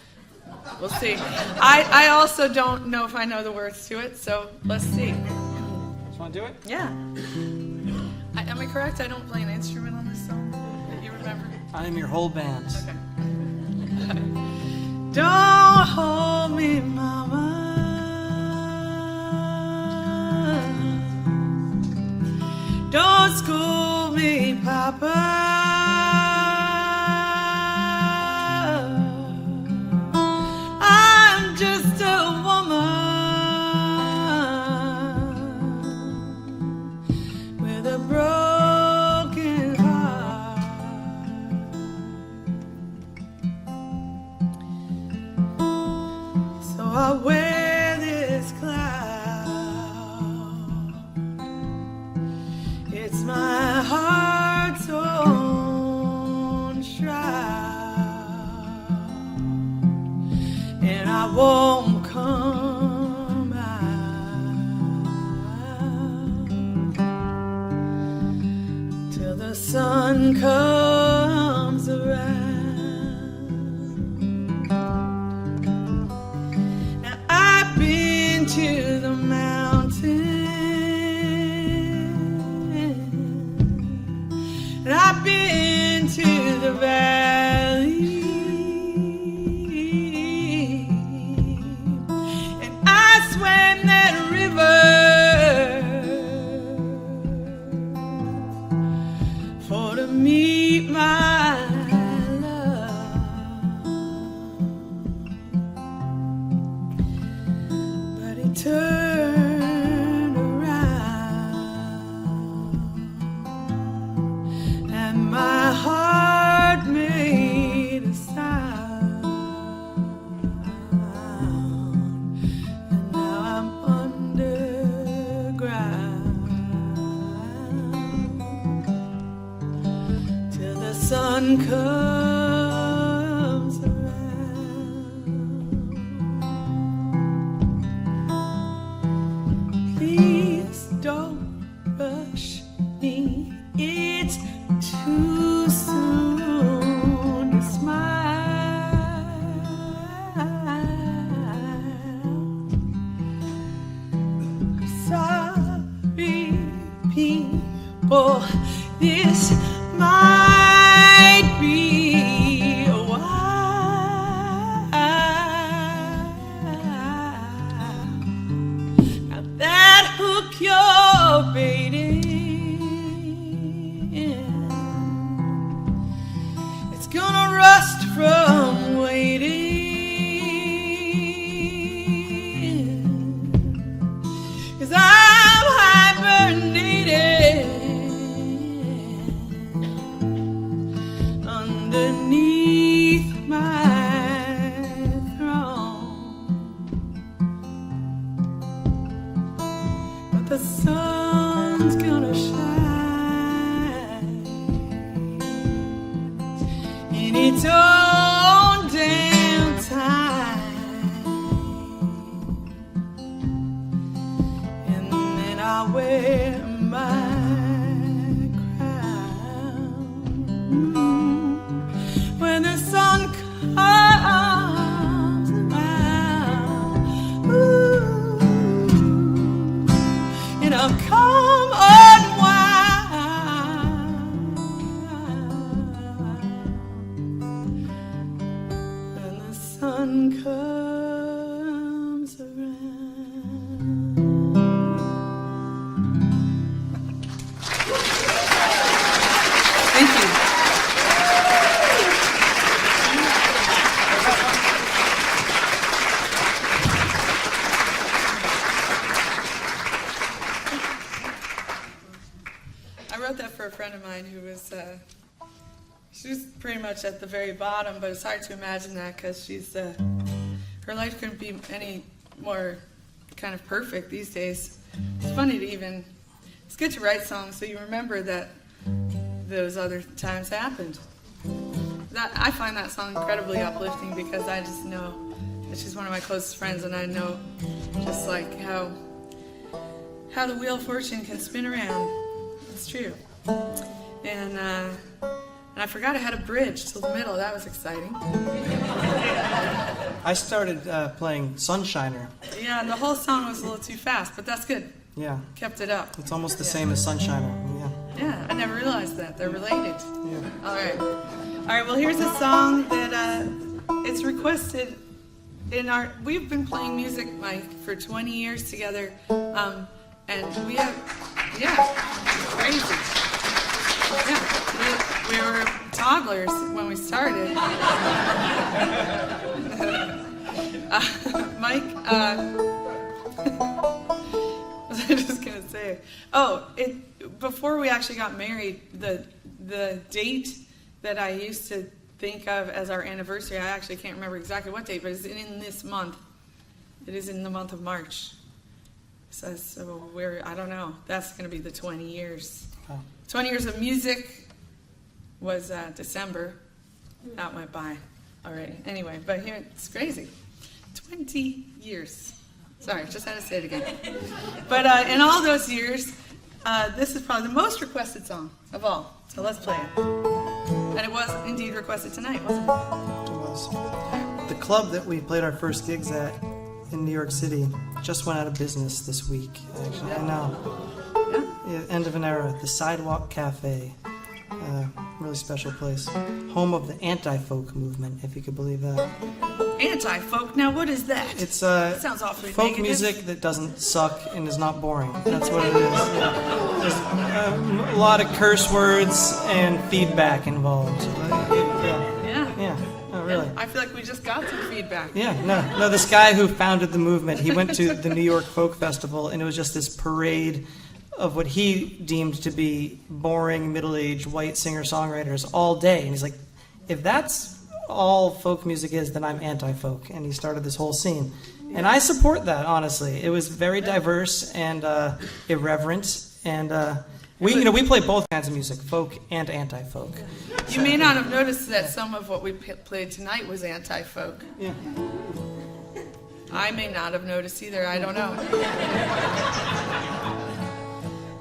We'll see. I also don't know if I know the words to it, so let's see. Just want to do it? Yeah. Am I correct? I don't play an instrument on this song that you remember? I am your whole band. Okay. Don't hold me, mama. Don't school me, papa. I'm just a woman with a broken heart. So I wear this cloud. It's my heart's own shroud, and I won't come out till the sun comes around. Now I've been to the mountain, and I've been to the valley, and I swam that river for to meet my love. But he turned around, and my heart made a sound, and now I'm underground till the sun comes around. Please don't rush me, it's too soon to smile. Sorry, people, this might be sun's gonna shine in its own damn time, and then I wear my crown when the sun comes around. Ooh, and I'll come unwind when the sun comes around. Thank you. I wrote that for a friend of mine who was, she was pretty much at the very bottom, but it's hard to imagine that because she's, her life couldn't be any more kind of perfect these days. It's funny to even, it's good to write songs so you remember that those other times happened. I find that song incredibly uplifting because I just know that she's one of my closest friends, and I know just like how the wheel of fortune can spin around. It's true. And I forgot I had a bridge till the middle. That was exciting. I started playing Sunshiner. Yeah, and the whole song was a little too fast, but that's good. Yeah, Kept it up. it's almost the same as Sunshiner. Yeah. Yeah, I never realized that. They're related. Yeah. All right. All right, well, here's a song that it's requested in our... We've been playing music, Mike, for 20 years together. And we have... Yeah, crazy. Yeah, we were toddlers when we started. Mike, what was I just going to say? Oh, before we actually got married, the date that I used to think of as our anniversary, I actually can't remember exactly what date, but it's in this month. It is in the month of March. So I don't know. That's going to be the 20 years. Wow. 20 years of music was December. That went by already. Anyway, but here, it's crazy. 20 years. Sorry, just had to say it again. But in all those years, this is probably the most requested song of all. So let's play it. And it was indeed requested tonight, wasn't it? It was. The club that we played our first gigs at in New York City just went out of business this week, actually. I know. Yeah, end of an era. The Sidewalk Cafe. Really special place. Home of the anti-folk movement, if you could believe that. Anti-folk? Now what is that? It's sounds awfully folk negative. music that doesn't suck and is not boring. That's what it is. Yeah. There's a lot of curse words and feedback involved. Yeah. Oh, really? I feel like we just got some feedback. Yeah, no, this guy who founded the movement, he went to the New York Folk Festival, and it was just this parade of what he deemed to be boring, middle-aged, white singer-songwriters all day. And he's like, if that's all folk music is, then I'm anti-folk. And he started this whole scene. And I support that, honestly. It was very diverse and irreverent. And we play both kinds of music, folk and anti-folk. You may not have noticed that some of what we played tonight was anti-folk. Yeah. I may not have noticed either. I don't know.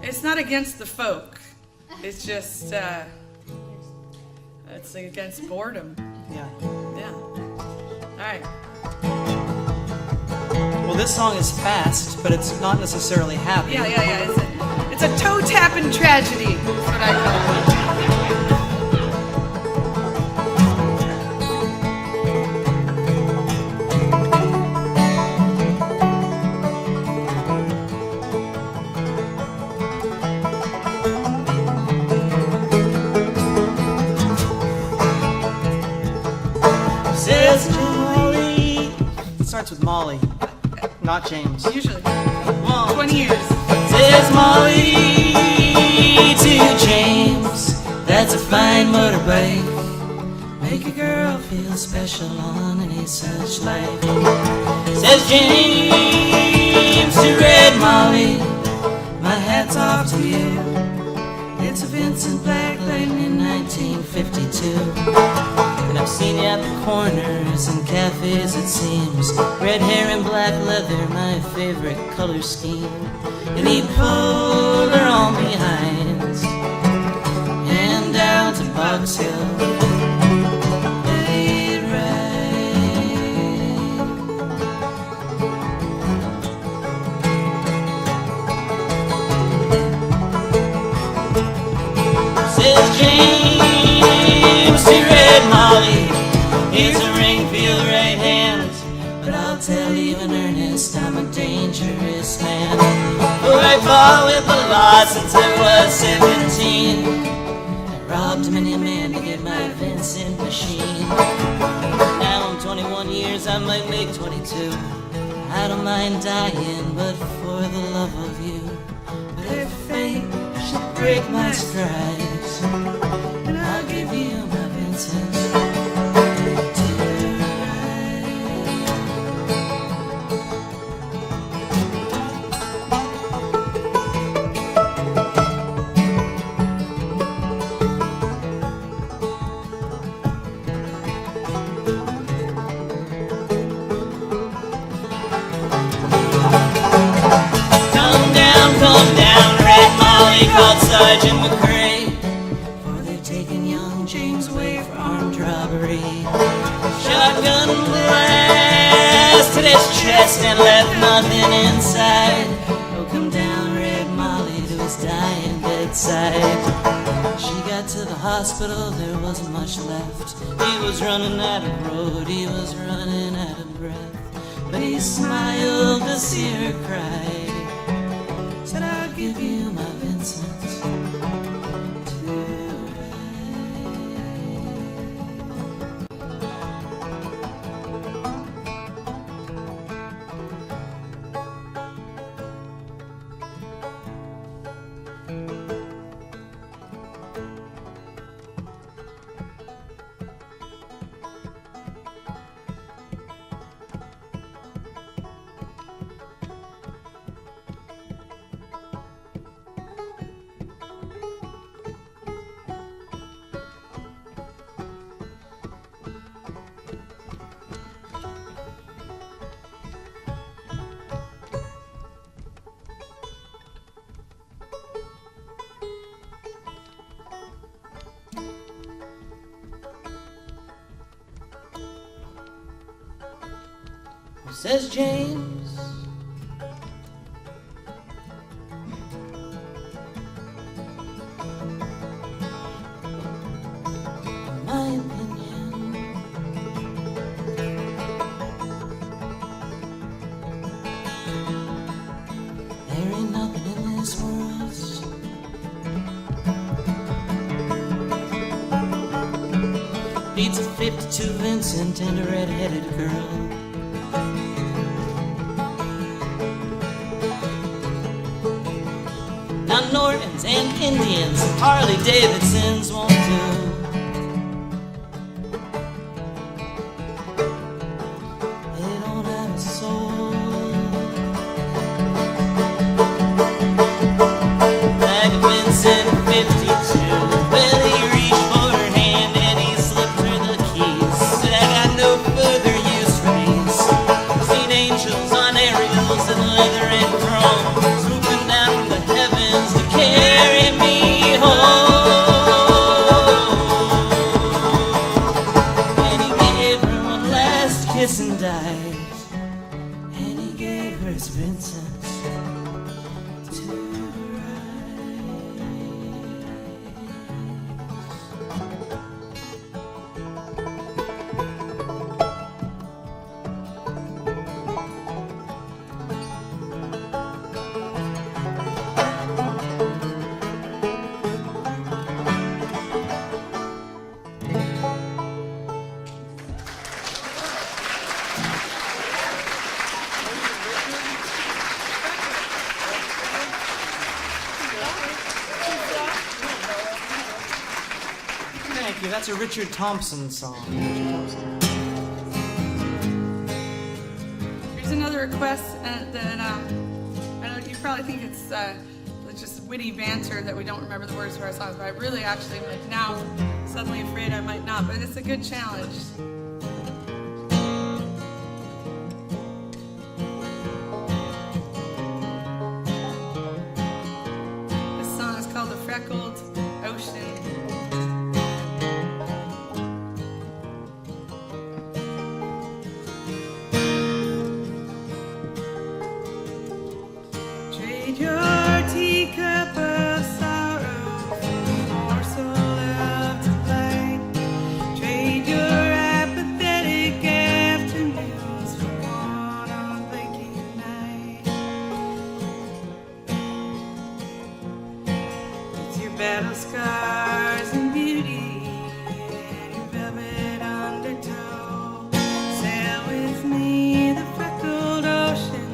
It's not against the folk. It's just, it's against boredom. Yeah. Yeah. All right. Well, this song is fast, but it's not necessarily happy. Yeah. It's a toe-tapping tragedy. That's what I call it. Says Molly. It starts with Molly, not James. Usually. 20 years. Says Molly to James, that's a fine motorbike. Make a girl feel special on any such life. Says James to Red Molly, hats off to you. It's a Vincent Black Lightning 1952. And I've seen you at the corners and cafes, it seems. Red hair and black leather, my favorite color scheme. And he pulled her on behind and down to Box Hill. They'd ride. Says James to Red Molly, here's a ring for your right hand. But I'll tell you in earnest, I'm a dangerous man. For I fought with the law since I was 17. I robbed many a man to get my Vincent machine. Now I'm 21 years, I might make 22. I don't mind dying, but for the love of you. But if fate should break my strides, and I'll give you my Vincent. Come down, Red Molly called Sergeant McCrae, for they're taking young James away for armed robbery. Shotgun blast to his chest and left nothing inside. Oh, come down, Red Molly, to his dying bedside. She got to the hospital, there wasn't much left. He was running out of road, he was running out of breath. But he smiled to see her cry. Said I'll give you my Vincent says James. In my opinion, there ain't nothing in this world beats a 52 Vincent and a red-headed girl. Now Nortons and Indians, Harley Davidsons won't do. They don't have a soul. Like Vincent 52, well he reached for her hand and he slipped her the keys. Said I got no further use for these. Seen angels on aerials and leather and chrome, swooping down from the heavens to carry me home. And he gave her one last kiss and died. And he gave her his Vincent to Thank you. That's a Richard Thompson song. Here's another request that I don't know, you probably think it's just witty banter that we don't remember the words to our songs, but I really actually am like now suddenly afraid I might not, but it's a good challenge. This song is called The Freckled Ocean. Trade your teacup of sorrow for a morsel of delight. Trade your apathetic afternoons for one unblinking night. With your battle scars and beauty and your velvet undertow, sail with me the freckled ocean.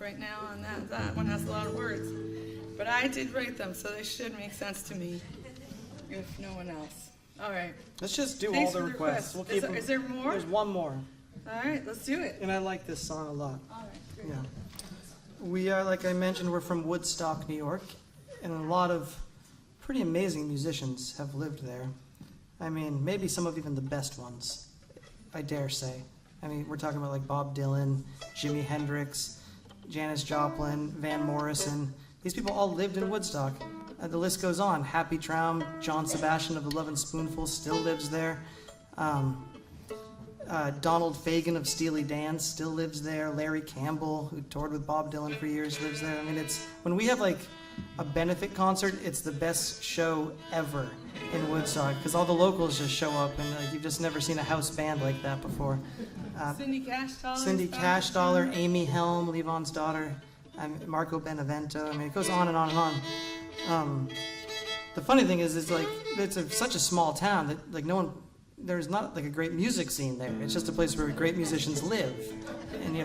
Right now on that one has a lot of words, but I did write them, so they should make sense to me, if no one else. All right. Let's just do Thanks all the for requests. We'll keep them. Is there more? There's one more, All right, let's do it. and I like this song a lot. All right, great. Yeah. We are, like I mentioned, we're from Woodstock, New York, and a lot of pretty amazing musicians have lived there. I mean, maybe some of even the best ones, I dare say. I mean, we're talking about like Bob Dylan, Jimi Hendrix, Janis Joplin, Van Morrison. These people all lived in Woodstock. The list goes on. Happy Traum, John Sebastian of the Lovin' Spoonful still lives there. Donald Fagen of Steely Dan still lives there. Larry Campbell, who toured with Bob Dylan for years, lives there. I mean, it's when we have like a benefit concert, it's the best show ever in Woodstock because all the locals just show up, and you've just never seen a house band like that before. Cindy Cashdollar. Cindy Cashdollar, Amy Helm, Levon's daughter, Marco Benevento. I mean, it goes on and on and on. The funny thing is, like it's such a small town that like there's not like a great music scene there. It's just a place where great musicians live, and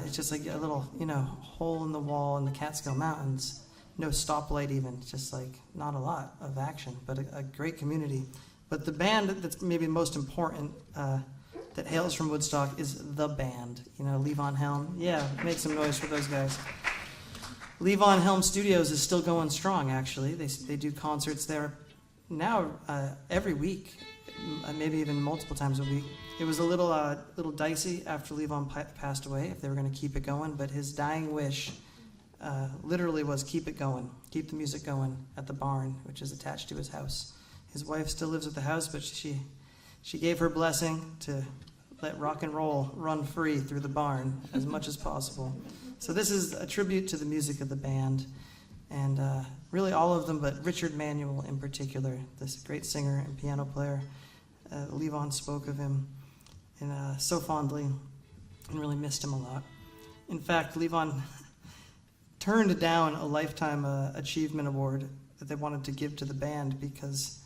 it's just like a little hole in the wall in the Catskill Mountains. No stoplight even. It's just like not a lot of action, but a great community. But the band that's maybe most important that hails from Woodstock is the band. Levon Helm. Yeah, make some noise for those guys. Levon Helm Studios is still going strong, actually. They do concerts there now every week, maybe even multiple times a week. It was a little dicey after Levon passed away if they were going to keep it going, but his dying wish literally was keep it going, keep the music going at the barn, which is attached to his house. His wife still lives at the house, but she gave her blessing to let rock and roll run free through the barn as much as possible. So this is a tribute to the music of the band, and really all of them, but Richard Manuel in particular, this great singer and piano player. Levon spoke of him and so fondly and really missed him a lot. In fact, Levon turned down a Lifetime Achievement Award that they wanted to give to the band because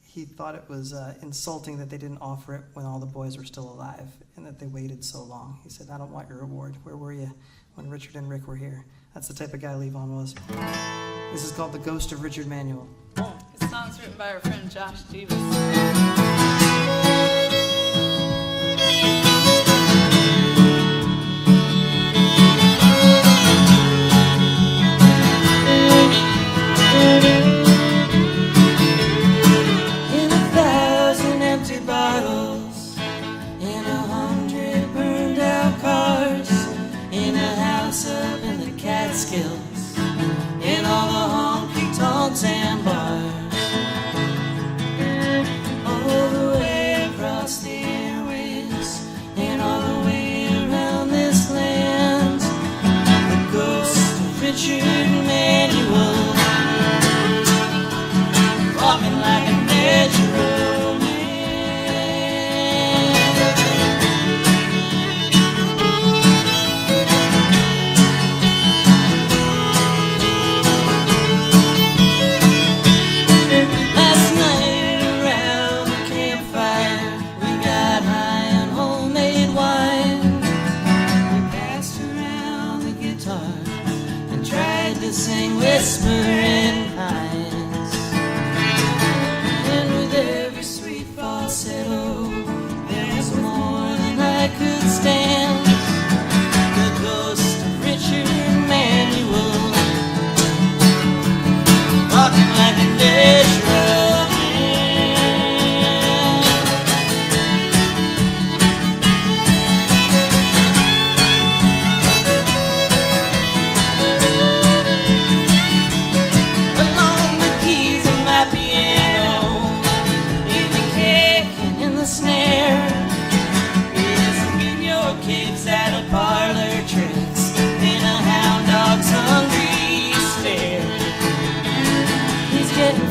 he thought it was insulting that they didn't offer it when all the boys were still alive and that they waited so long. He said, I don't want your award. Where were you when Richard and Rick were here? That's the type of guy Levon was. This is called The Ghost of Richard Manuel. This song's written by our friend Josh Davis. Catskills, in all the honky tonks and bars, all the way across the airways, and all the way around this land. The ghost of Richard Manuel, walking like a natural man. Sing whispering pines, and with every sweet falsetto there was more than I could stand. The ghost of Richard Manuel, walking like a natural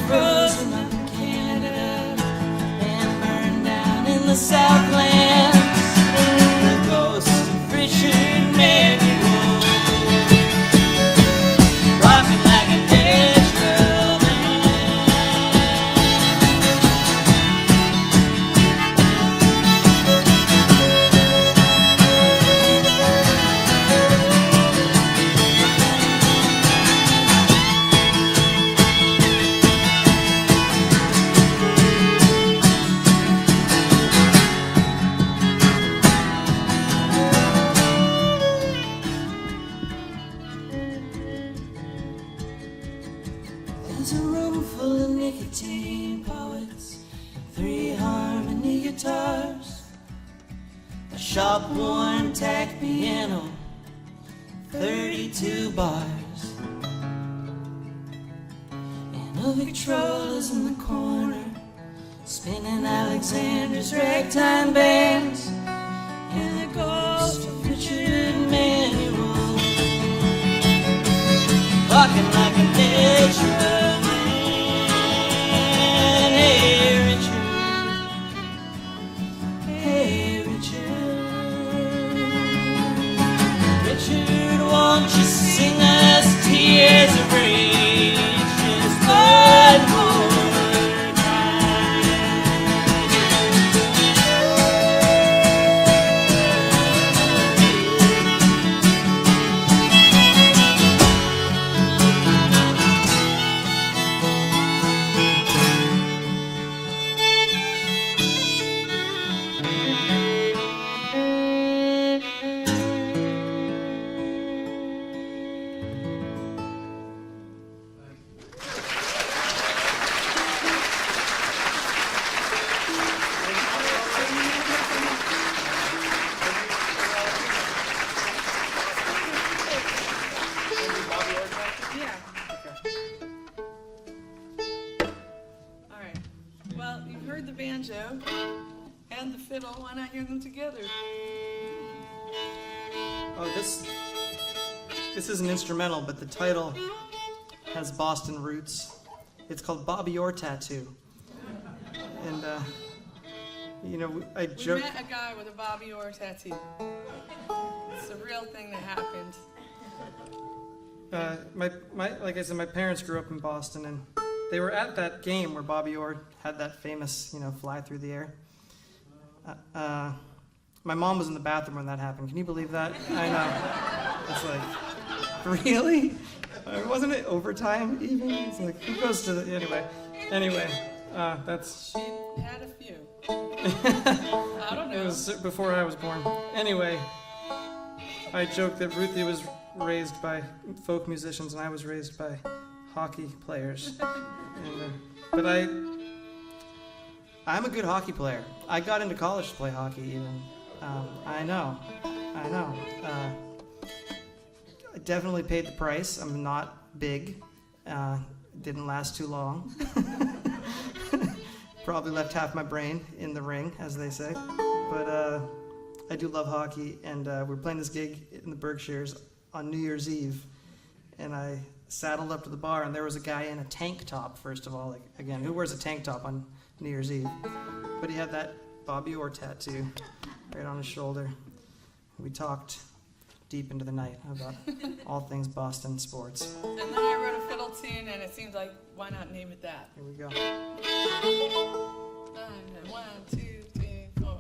frozen up in Canada and burned down in the Southland. The ghost of Richard Manuel, rocking like a natural There's a room full of nicotine poets, 3 harmony guitars, a shop-worn tack piano, 32 bars, and a Victrola's in the corner, spinning Alexander's ragtime bands, and the ghost of Richard Manuel, walking like a natural man. Hey Richard, hey Richard, Richard, won't you sing us Tears of Rage just one more? And the fiddle, why not hear them together? Oh, this is an instrumental, but the title has Boston roots. It's called Bobby Orr Tattoo. And, you know, I We joke. met a guy with a Bobby Orr tattoo. It's a real thing that happened. Like I said, my parents grew up in Boston, and they were at that game where Bobby Orr had that famous, you know, fly through the air. My mom was in the bathroom when that happened. Can you believe that? I know. It's like, really? Wasn't it overtime even? It's like, who goes to the, anyway, that's. She had a few. I don't know. It was before I was born. Anyway, I joke that Ruthy was raised by folk musicians and I was raised by hockey players. But I'm a good hockey player. I got into college to play hockey even. I know. I definitely paid the price. I'm not big. Didn't last too long. Probably left half my brain in the ring, as they say. But I do love hockey, and we're playing this gig in the Berkshires on New Year's Eve. And I saddled up to the bar, and there was a guy in a tank top, first of all. Like, again, who wears a tank top on New Year's Eve? But he had that Bobby Orr tattoo right on his shoulder. We talked deep into the night about all things Boston sports. And then I wrote a fiddle tune, and it seemed like, why not name it that? Here we go. 1, 2, 3, 4.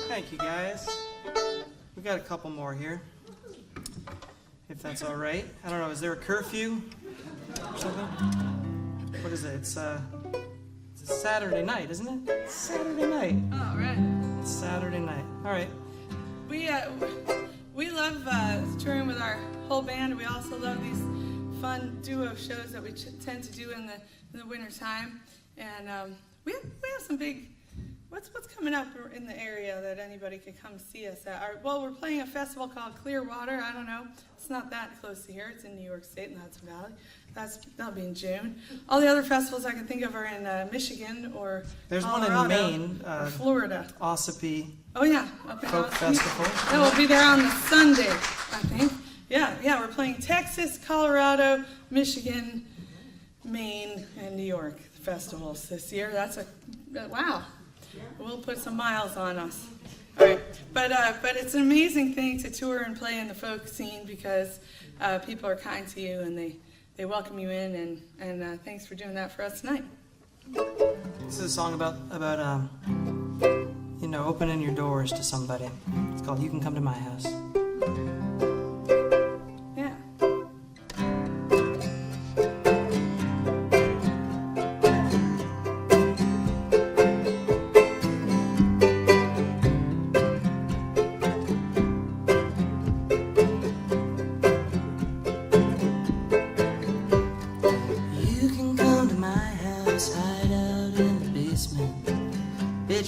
Thank you, guys. We got a couple more here, if that's all right. I don't know, is there a curfew or something? What is it? It's a Saturday night, isn't it? It's Saturday night. All right. It's Saturday night. All right. We love touring with our whole band. We also love these fun duo shows that we tend to do in the winter time. And we have some big. What's coming up in the area that anybody could come see us at? Well, we're playing a festival called Clearwater. I don't know. It's not that close to here. It's in New York State in the Hudson Valley. That'll be in June. All the other festivals I can think of are in Michigan or There's Colorado one in Maine, or Florida. Ossipee Oh yeah, okay. Folk Festival. Yeah, we'll be there on the Sunday, I think. Yeah, we're playing Texas, Colorado, Michigan, Maine, and New York festivals this year. That's wow. We'll put some miles on us. All right, but it's an amazing thing to tour and play in the folk scene because people are kind to you and they welcome you in, and thanks for doing that for us tonight. This is a song about opening your doors to somebody. It's called "You Can Come to My House." Yeah.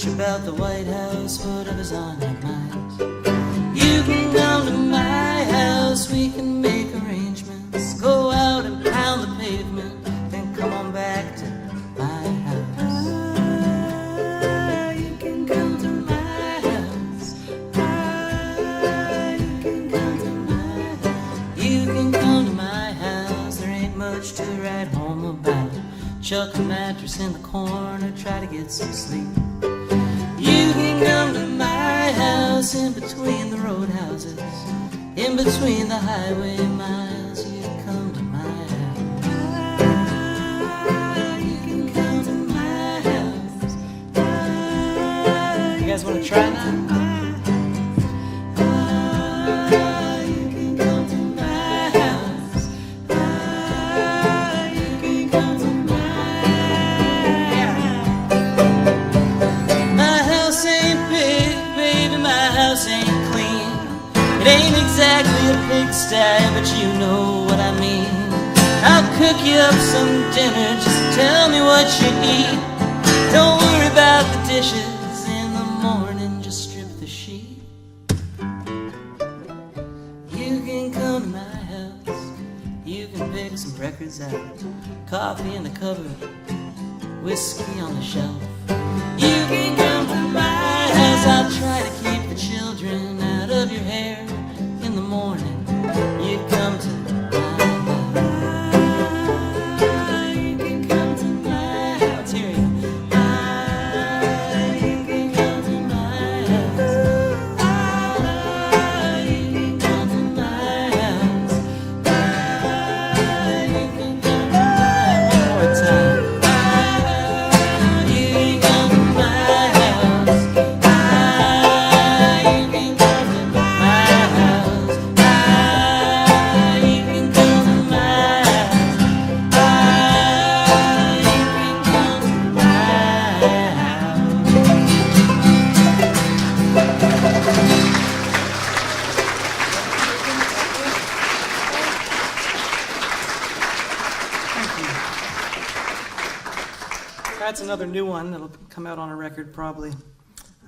About the White House, whatever's on your mind. You can come to my house, we can make arrangements. Go out and pound the pavement, then come on back to my house. You can come to my house. You can come to my house. You can come to my house. There ain't much to write home about. Chuck the mattress in the corner, try to get some sleep. You can come to my house in between the roadhouses, in between the highway miles. You can come to my house. You can come to my house. You guys want to try that? You can come to my house. You can come to my house ain't big, baby, my house ain't clean. It ain't exactly a pigsty, but you know what I mean. I'll cook you up some dinner, just tell me what you eat. Don't worry about the dishes in the morning, just strip the sheet. You can come to my house, you can pick some records out, coffee in the cupboard, whiskey on the shelf. You can come to my house, I'll try to keep the children out of your hair in the morning. You come to my house. You can come to my house. Here you go. You can come to my house. You can come to my house. You can come to my house. One more time. You can come to my house. You can come to my house. You can come to my house. You can come to my That's another new one that'll come out on a record probably,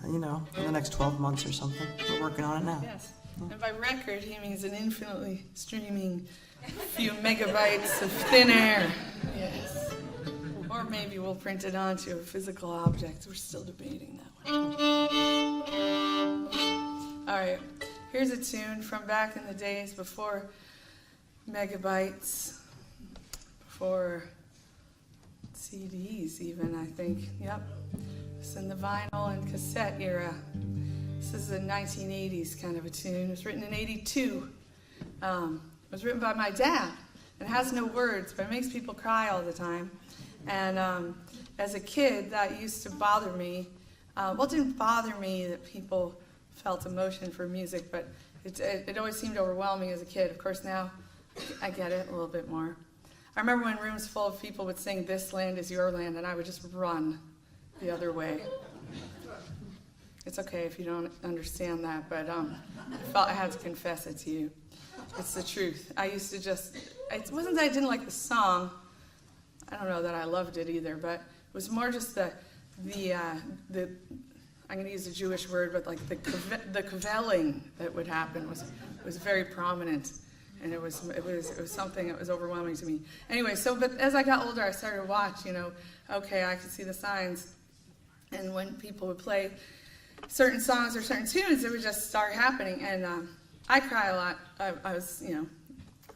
in the next 12 months or something. We're working on it now. Yes. And by record, he means an infinitely streaming few megabytes of thin air. Yes. Or maybe we'll print it onto a physical object. We're still debating that one. All right. Here's a tune from back in the days before megabytes, before CDs even, I think. Yep. It's in the vinyl and cassette era. This is a 1980s kind of a tune. It was written in 82. It was written by my dad. It has no words, but it makes people cry all the time. And as a kid, that used to bother me. Well, it didn't bother me that people felt emotion for music, but it always seemed overwhelming as a kid. Of course, now I get it a little bit more. I remember when rooms full of people would sing "This Land Is Your Land," and I would just run the other way. It's okay if you don't understand that, but I felt I had to confess it to you. It's the truth. I used to just, it wasn't that I didn't like the song. I don't know that I loved it either, but it was more just the I'm going to use a Jewish word, but like the cavelling that would happen was very prominent, and it was something that was overwhelming to me. Anyway, but as I got older, I started to watch. Okay, I could see the signs, and when people would play certain songs or certain tunes, it would just start happening. And I cry a lot. I was, I'm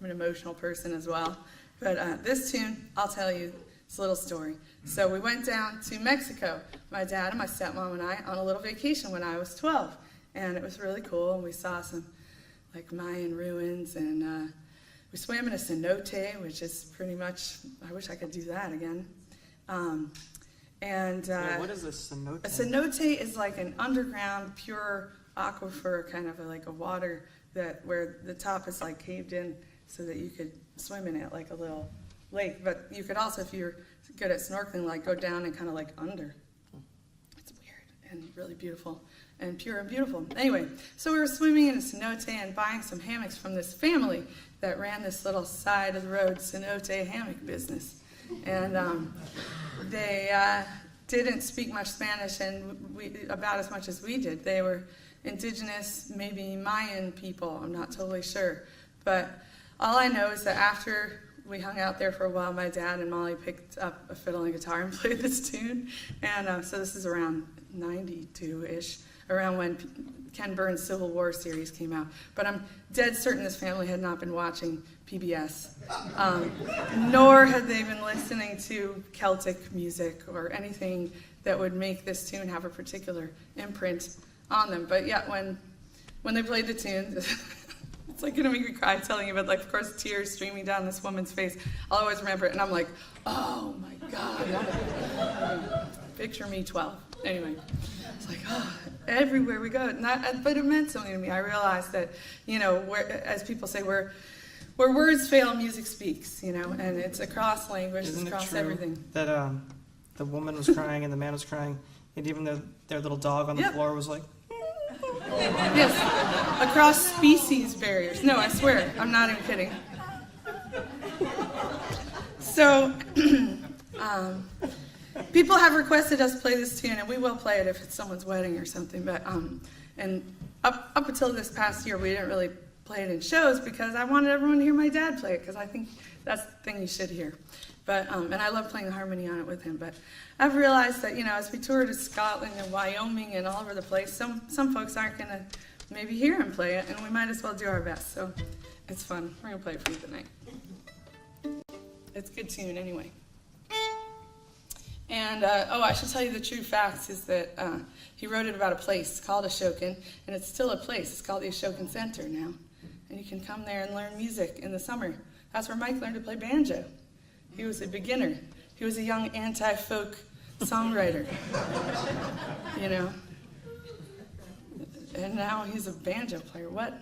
an emotional person as well. But this tune, I'll tell you, it's a little story. So we went down to Mexico, my dad and my stepmom and I, on a little vacation when I was 12. And it was really cool. And we saw some like Mayan ruins, and we swam in a cenote, which is pretty much, I wish I could do that again. What is a cenote? A cenote is like an underground, pure aquifer, kind of like a water where the top is like caved in so that you could swim in it like a little lake. But you could also, if you're good at snorkeling, like go down and kind of like under. It's weird and really beautiful and pure and beautiful. Anyway, so we were swimming in a cenote and buying some hammocks from this family that ran this little side of the road cenote hammock business. And they didn't speak much Spanish, and about as much as we did. They were indigenous, maybe Mayan people, I'm not totally sure. But all I know is that after we hung out there for a while, my dad and Molly picked up a fiddle and guitar and played this tune. And so this is around 92-ish, around when Ken Burns' Civil War series came out. But I'm dead certain this family had not been watching PBS, nor had they been listening to Celtic music or anything that would make this tune have a particular imprint on them. But yet, when they played the tune, it's like gonna make me cry telling you, but like, of course, tears streaming down this woman's face. I'll always remember it, and I'm like, oh my God. Picture me 12. Anyway, it's like, everywhere we go. But it meant something to me. I realized that, as people say, where words fail, music speaks, and it's across language, it's across everything. That the woman was crying and the man was crying, and even their little dog on the floor was like... Yes, across species barriers. No, I swear, I'm not even kidding. So, people have requested us play this tune, and we will play it if it's someone's wedding or something. But and up until this past year, we didn't really play it in shows because I wanted everyone to hear my dad play it, because I think that's the thing you should hear. But and I love playing the harmony on it with him. But I've realized that as we tour to Scotland and Wyoming and all over the place, some folks aren't gonna maybe hear him play it, and we might as well do our best. So it's fun. We're gonna play it for you tonight. It's a good tune anyway. And I should tell you the true facts is that he wrote it about a place called Ashokan, and it's still a place. It's called the Ashokan Center now, and you can come there and learn music in the summer. That's where Mike learned to play banjo. He was a beginner. He was a young anti-folk songwriter, And now he's a banjo player. What?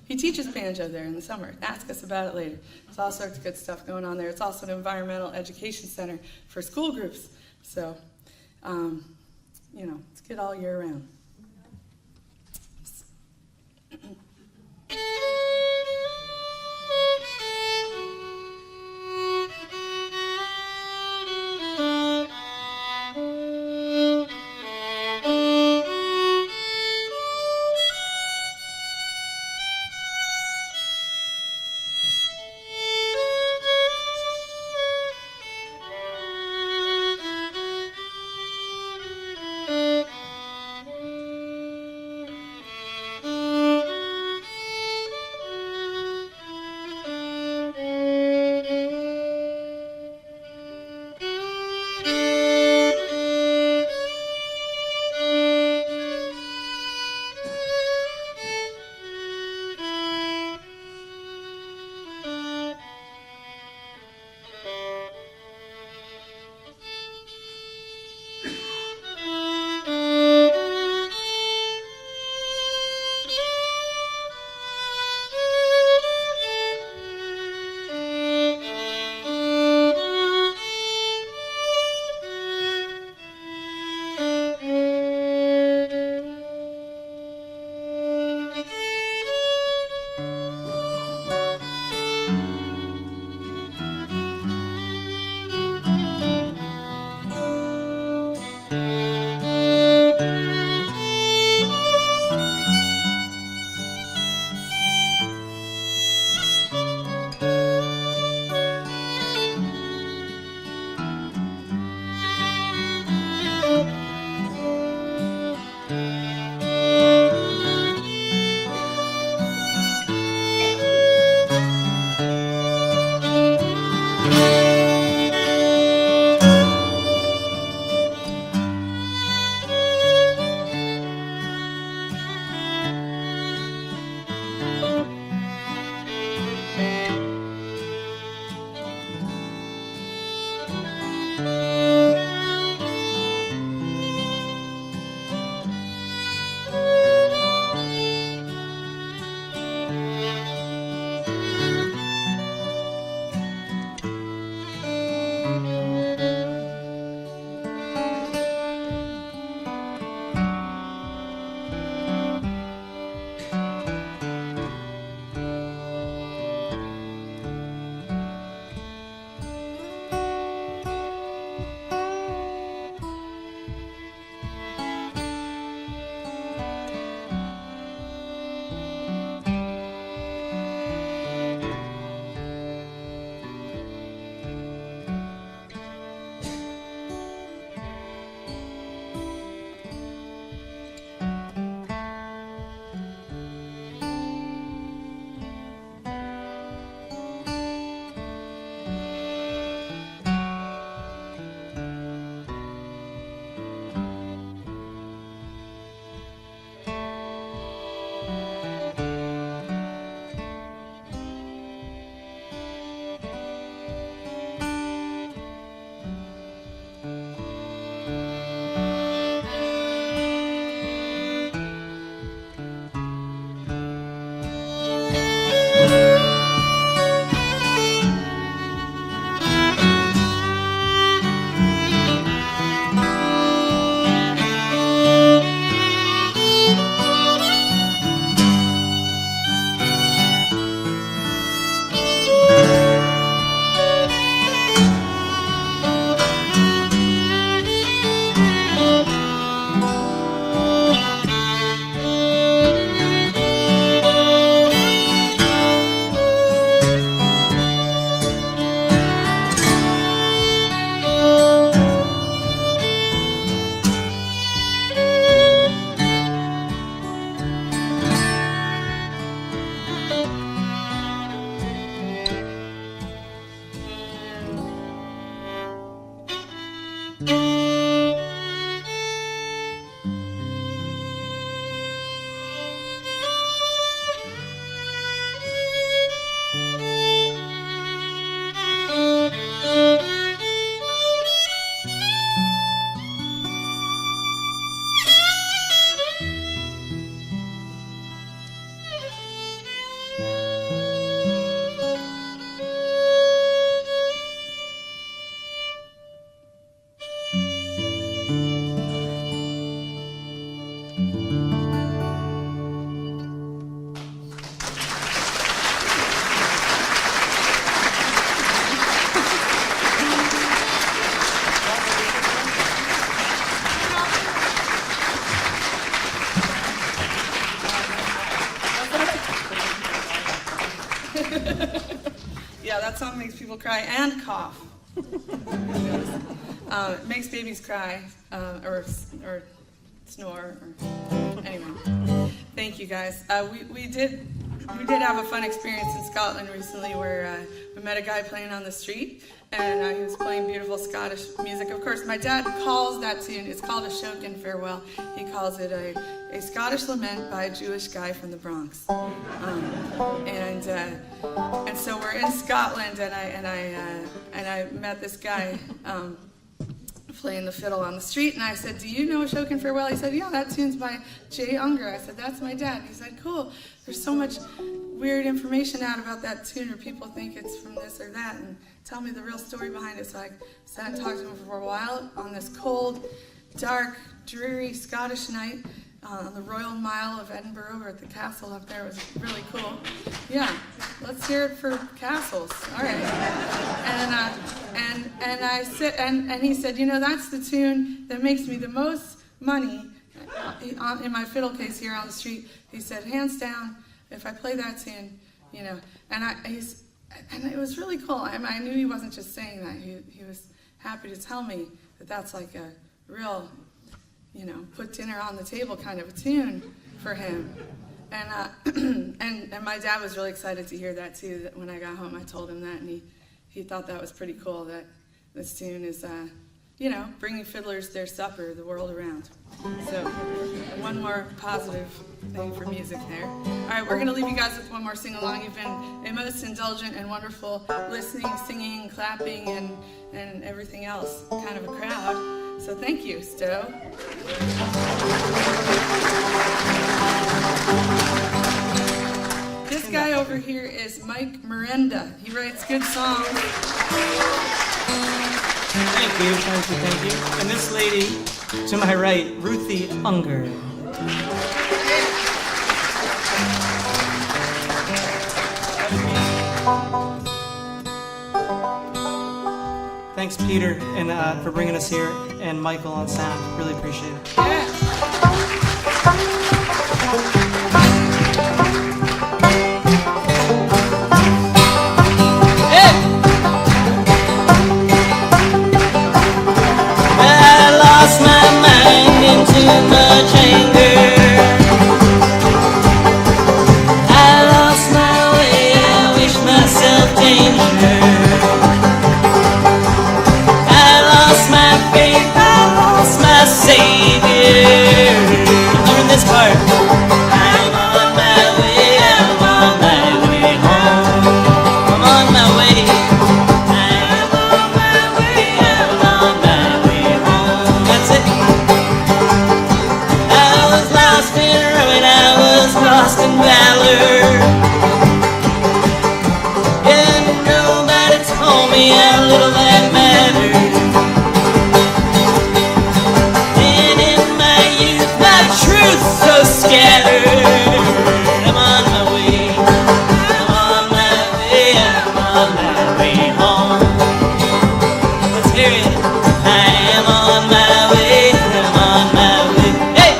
He teaches banjo there in the summer. Ask us about it later. There's all sorts of good stuff going on there. It's also an environmental education center for school groups. So, it's good all year round. Yeah, that song makes people cry and cough. It makes babies cry or snore. Anyway, thank you guys. We did have a fun experience in Scotland recently where we met a guy playing on the street, and he was playing beautiful Scottish music. Of course, my dad calls that tune, it's called Ashokan Farewell. He calls it a Scottish lament by a Jewish guy from the Bronx. And so we're in Scotland, and I met this guy playing the fiddle on the street, and I said, "Do you know Ashokan Farewell?" He said, "Yeah, that tune's by Jay Unger." I said, "That's my dad." He said, "Cool. There's so much weird information out about that tune, or people think it's from this or that, and tell me the real story behind it." So I sat and talked to him for a while on this cold, dark, dreary Scottish night on the Royal Mile of Edinburgh over at the castle up there. It was really cool. Yeah, let's hear it for castles. All right. And I said, and he said, "You know, that's the tune that makes me the most money in my fiddle case here on the street." He said, "Hands down, if I play that tune, you know." And it was really cool. I knew he wasn't just saying that. He was happy to tell me that that's like a real, you know, put dinner on the table kind of a tune for him. And my dad was really excited to hear that too. That when I got home, I told him that, and he thought that was pretty cool. That this tune is, you know, bringing fiddlers their supper the world around. So one more positive thing for music there. All right, we're gonna leave you guys with one more sing along. You've been a most indulgent and wonderful listening, singing, clapping, and everything else kind of a crowd. So thank you, Stowe. This guy over here is Mike Miranda. He writes good songs. Thank you. And this lady to my right, Ruthy Unger. Thanks, Peter, and for bringing us here, and Michael on sound. Really appreciate it. I lost my mind in too much anger. I lost my way, I wish myself danger. I lost my faith, I lost my savior. Learn this part. I'm on my way, I'm on my way home. I'm on my way. I'm on my way, I'm on my way home. That's it. I was lost in ruin, I was lost in valor. And nobody told me how little that mattered. And in my youth, my truth so scattered. I'm on my way, I'm on my way, I'm on my way home. Let's hear it. I am on my way, I'm on my way. Hey!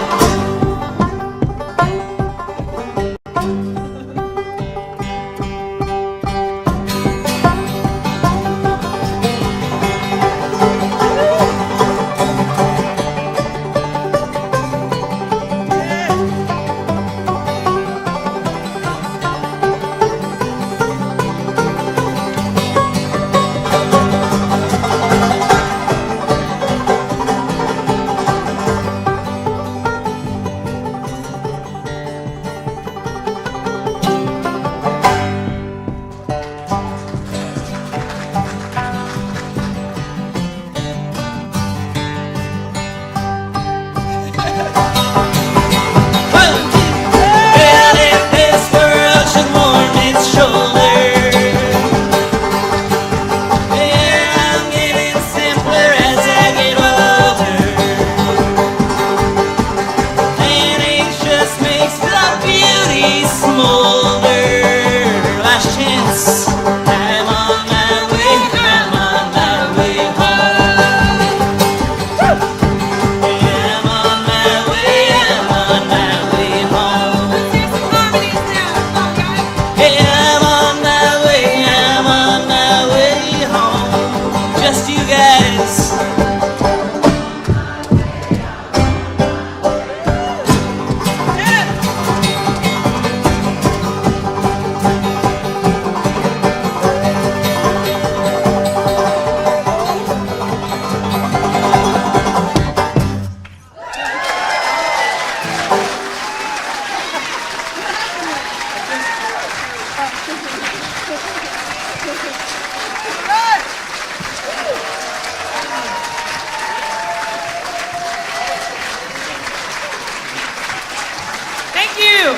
you. Woo!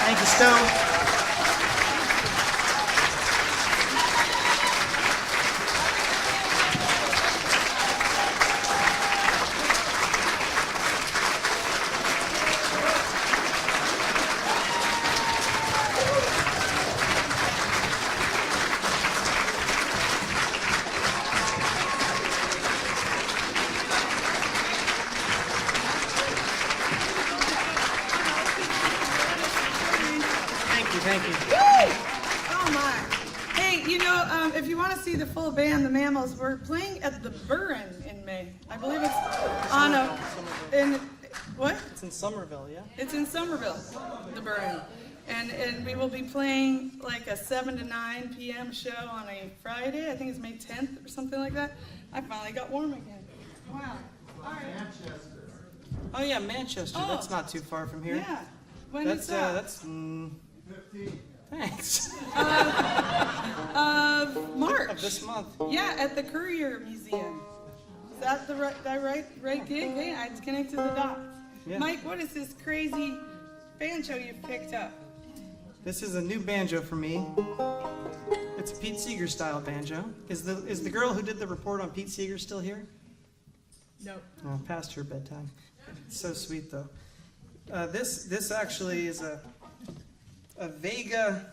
Thank you, Stowe. Thank you. Oh my! Hey, if you want to see the full band, the Mammals, we're playing at the Burren in May. I believe it's on what? It's in Somerville, yeah? It's in Somerville, the Burren. And we will be playing like a 7 to 9 p.m. show on a Friday. I think it's May 10th or something like that. I finally got warm again. Wow. All right. Oh yeah, Manchester. Oh. That's not too far from here. Yeah. When is that? That's 15. Thanks. March. Of this month. Yeah, at the Courier Museum. Is that the right gig? Hey, I just connected the dots. Yeah. Mike, what is this crazy banjo you've picked up? This is a new banjo for me. It's a Pete Seeger style banjo. Is the girl who did the report on Pete Seeger still here? No. Oh, past her bedtime. It's so sweet though. This actually is a Vega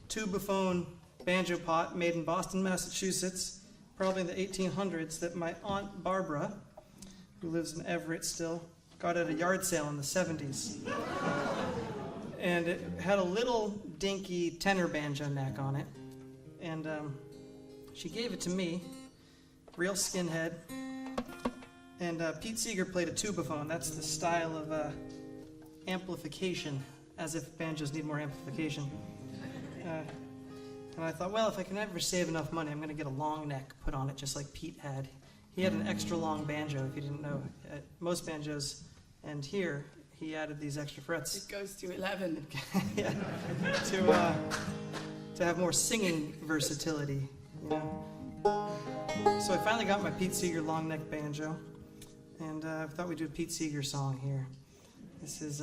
tubaphone banjo pot made in Boston, Massachusetts, probably in the 1800s, that my Aunt Barbara, who lives in Everett still, got at a yard sale in the 70s. And it had a little dinky tenor banjo neck on it. And she gave it to me, real skinhead. And Pete Seeger played a tubaphone. That's the style of amplification, as if banjos need more amplification. And I thought, well, if I can ever save enough money, I'm going to get a long neck put on it, just like Pete had. He had an extra long banjo, if you didn't know. Most banjos, and here, he added these extra frets. It goes to 11. Yeah, to have more singing versatility, you know. So I finally got my Pete Seeger long neck banjo, and I thought we'd do a Pete Seeger song here. This is,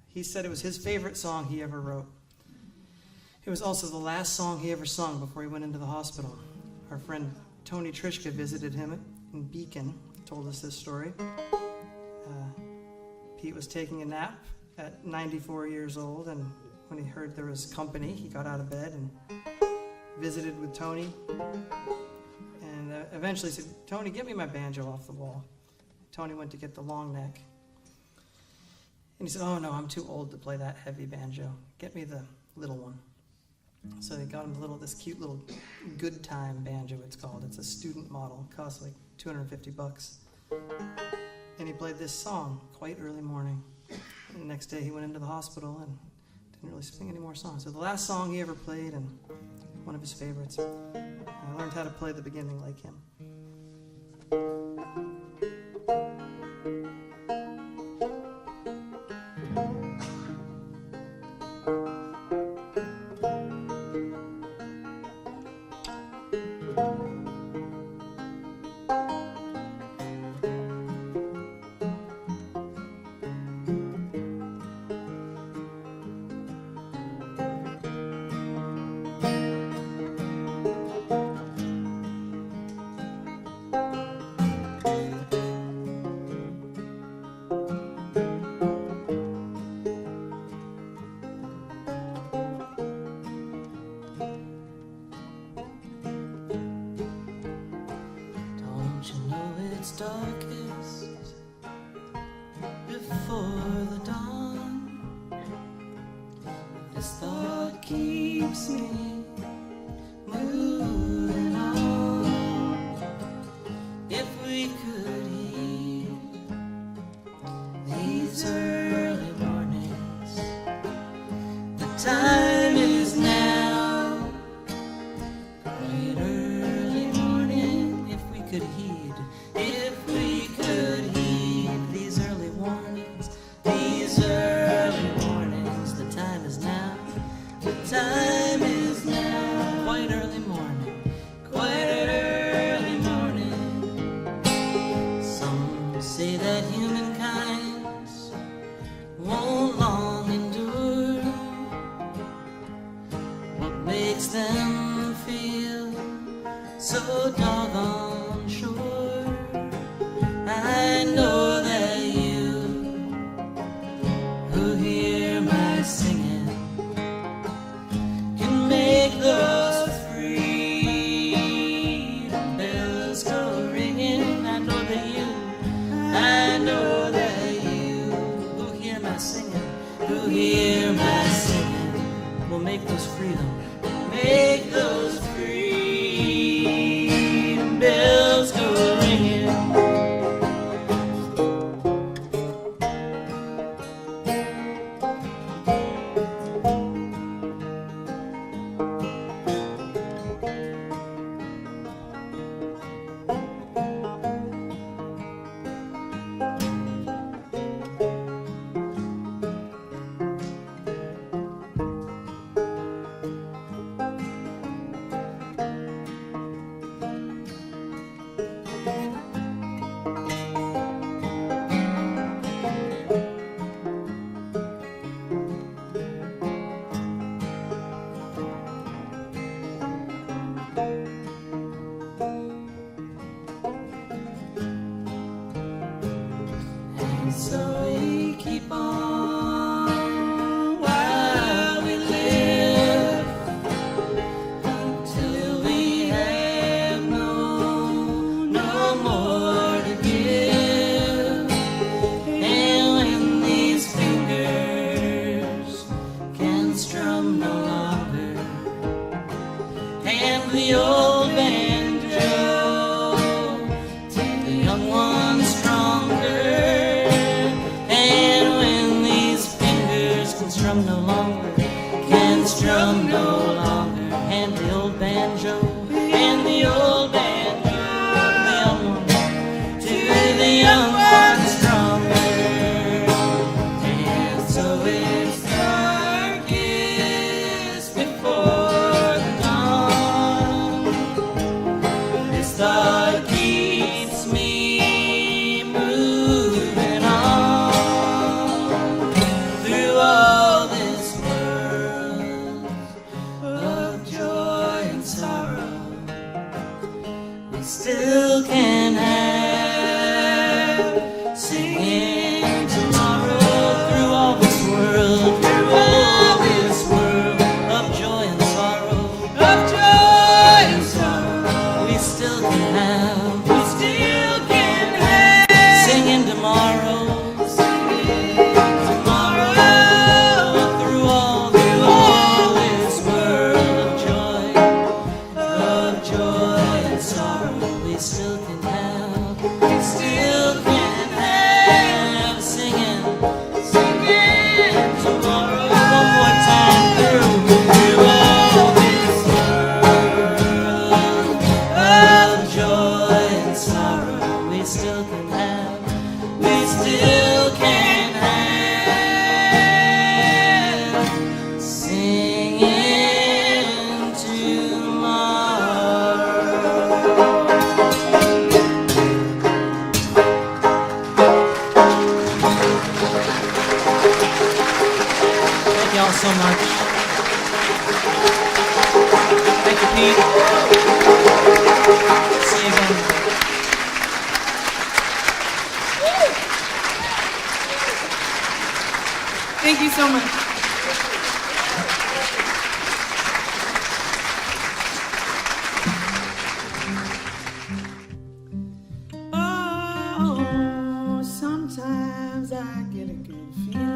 he said it was his favorite song he ever wrote. It was also the last song he ever sung before he went into the hospital. Our friend Tony Trishka visited him in Beacon, told us this story. Pete was taking a nap at 94 years old, and when he heard there was company, he got out of bed and visited with Tony. And eventually said, "Tony, get me my banjo off the wall." Tony went to get the long neck. And he said, "Oh no, I'm too old to play that heavy banjo. Get me the little one." So he got him this cute little Good Time banjo, it's called. It's a student model. It costs like $250. And he played this song quite early morning. And the next day he went into the hospital and didn't really sing any more songs. So the last song he ever played, and one of his favorites. I learned how to play the beginning like him. Darkest before the dawn. This thought keeps me moving on. If we could heed these early mornings, the time is now. Quite early morning, if we could heed. If we could heed these early warnings, the time is now, the time is now. Quite early morning, quite early morning. Some say that you humankind won't long endure. What makes them feel so doggone sure? I know that you who hear my singing can make those freedom bells go ringing. I know that you who hear my singing, will make those freedom bells go ringing. And so we keep on while we live, until we have no more to give. And when these fingers can strum no longer, and the old banjo take the young one stronger. And when these fingers can strum no longer, and the old banjo, and the old banjo, the young one, to the young one stronger. And so it's darkest before the dawn. This thought keeps me moving on through all this world of joy and sorrow. We still can have singing tomorrow through all this world of joy and sorrow, we still can have singing tomorrow, through all this world of joy and sorrow, we still can have singing tomorrow. One more time through all this world of joy and sorrow, we still can have singing tomorrow. Thank y'all so much. Thank you, Pete. See you again. Thank you so much. Oh, sometimes I get a good feeling.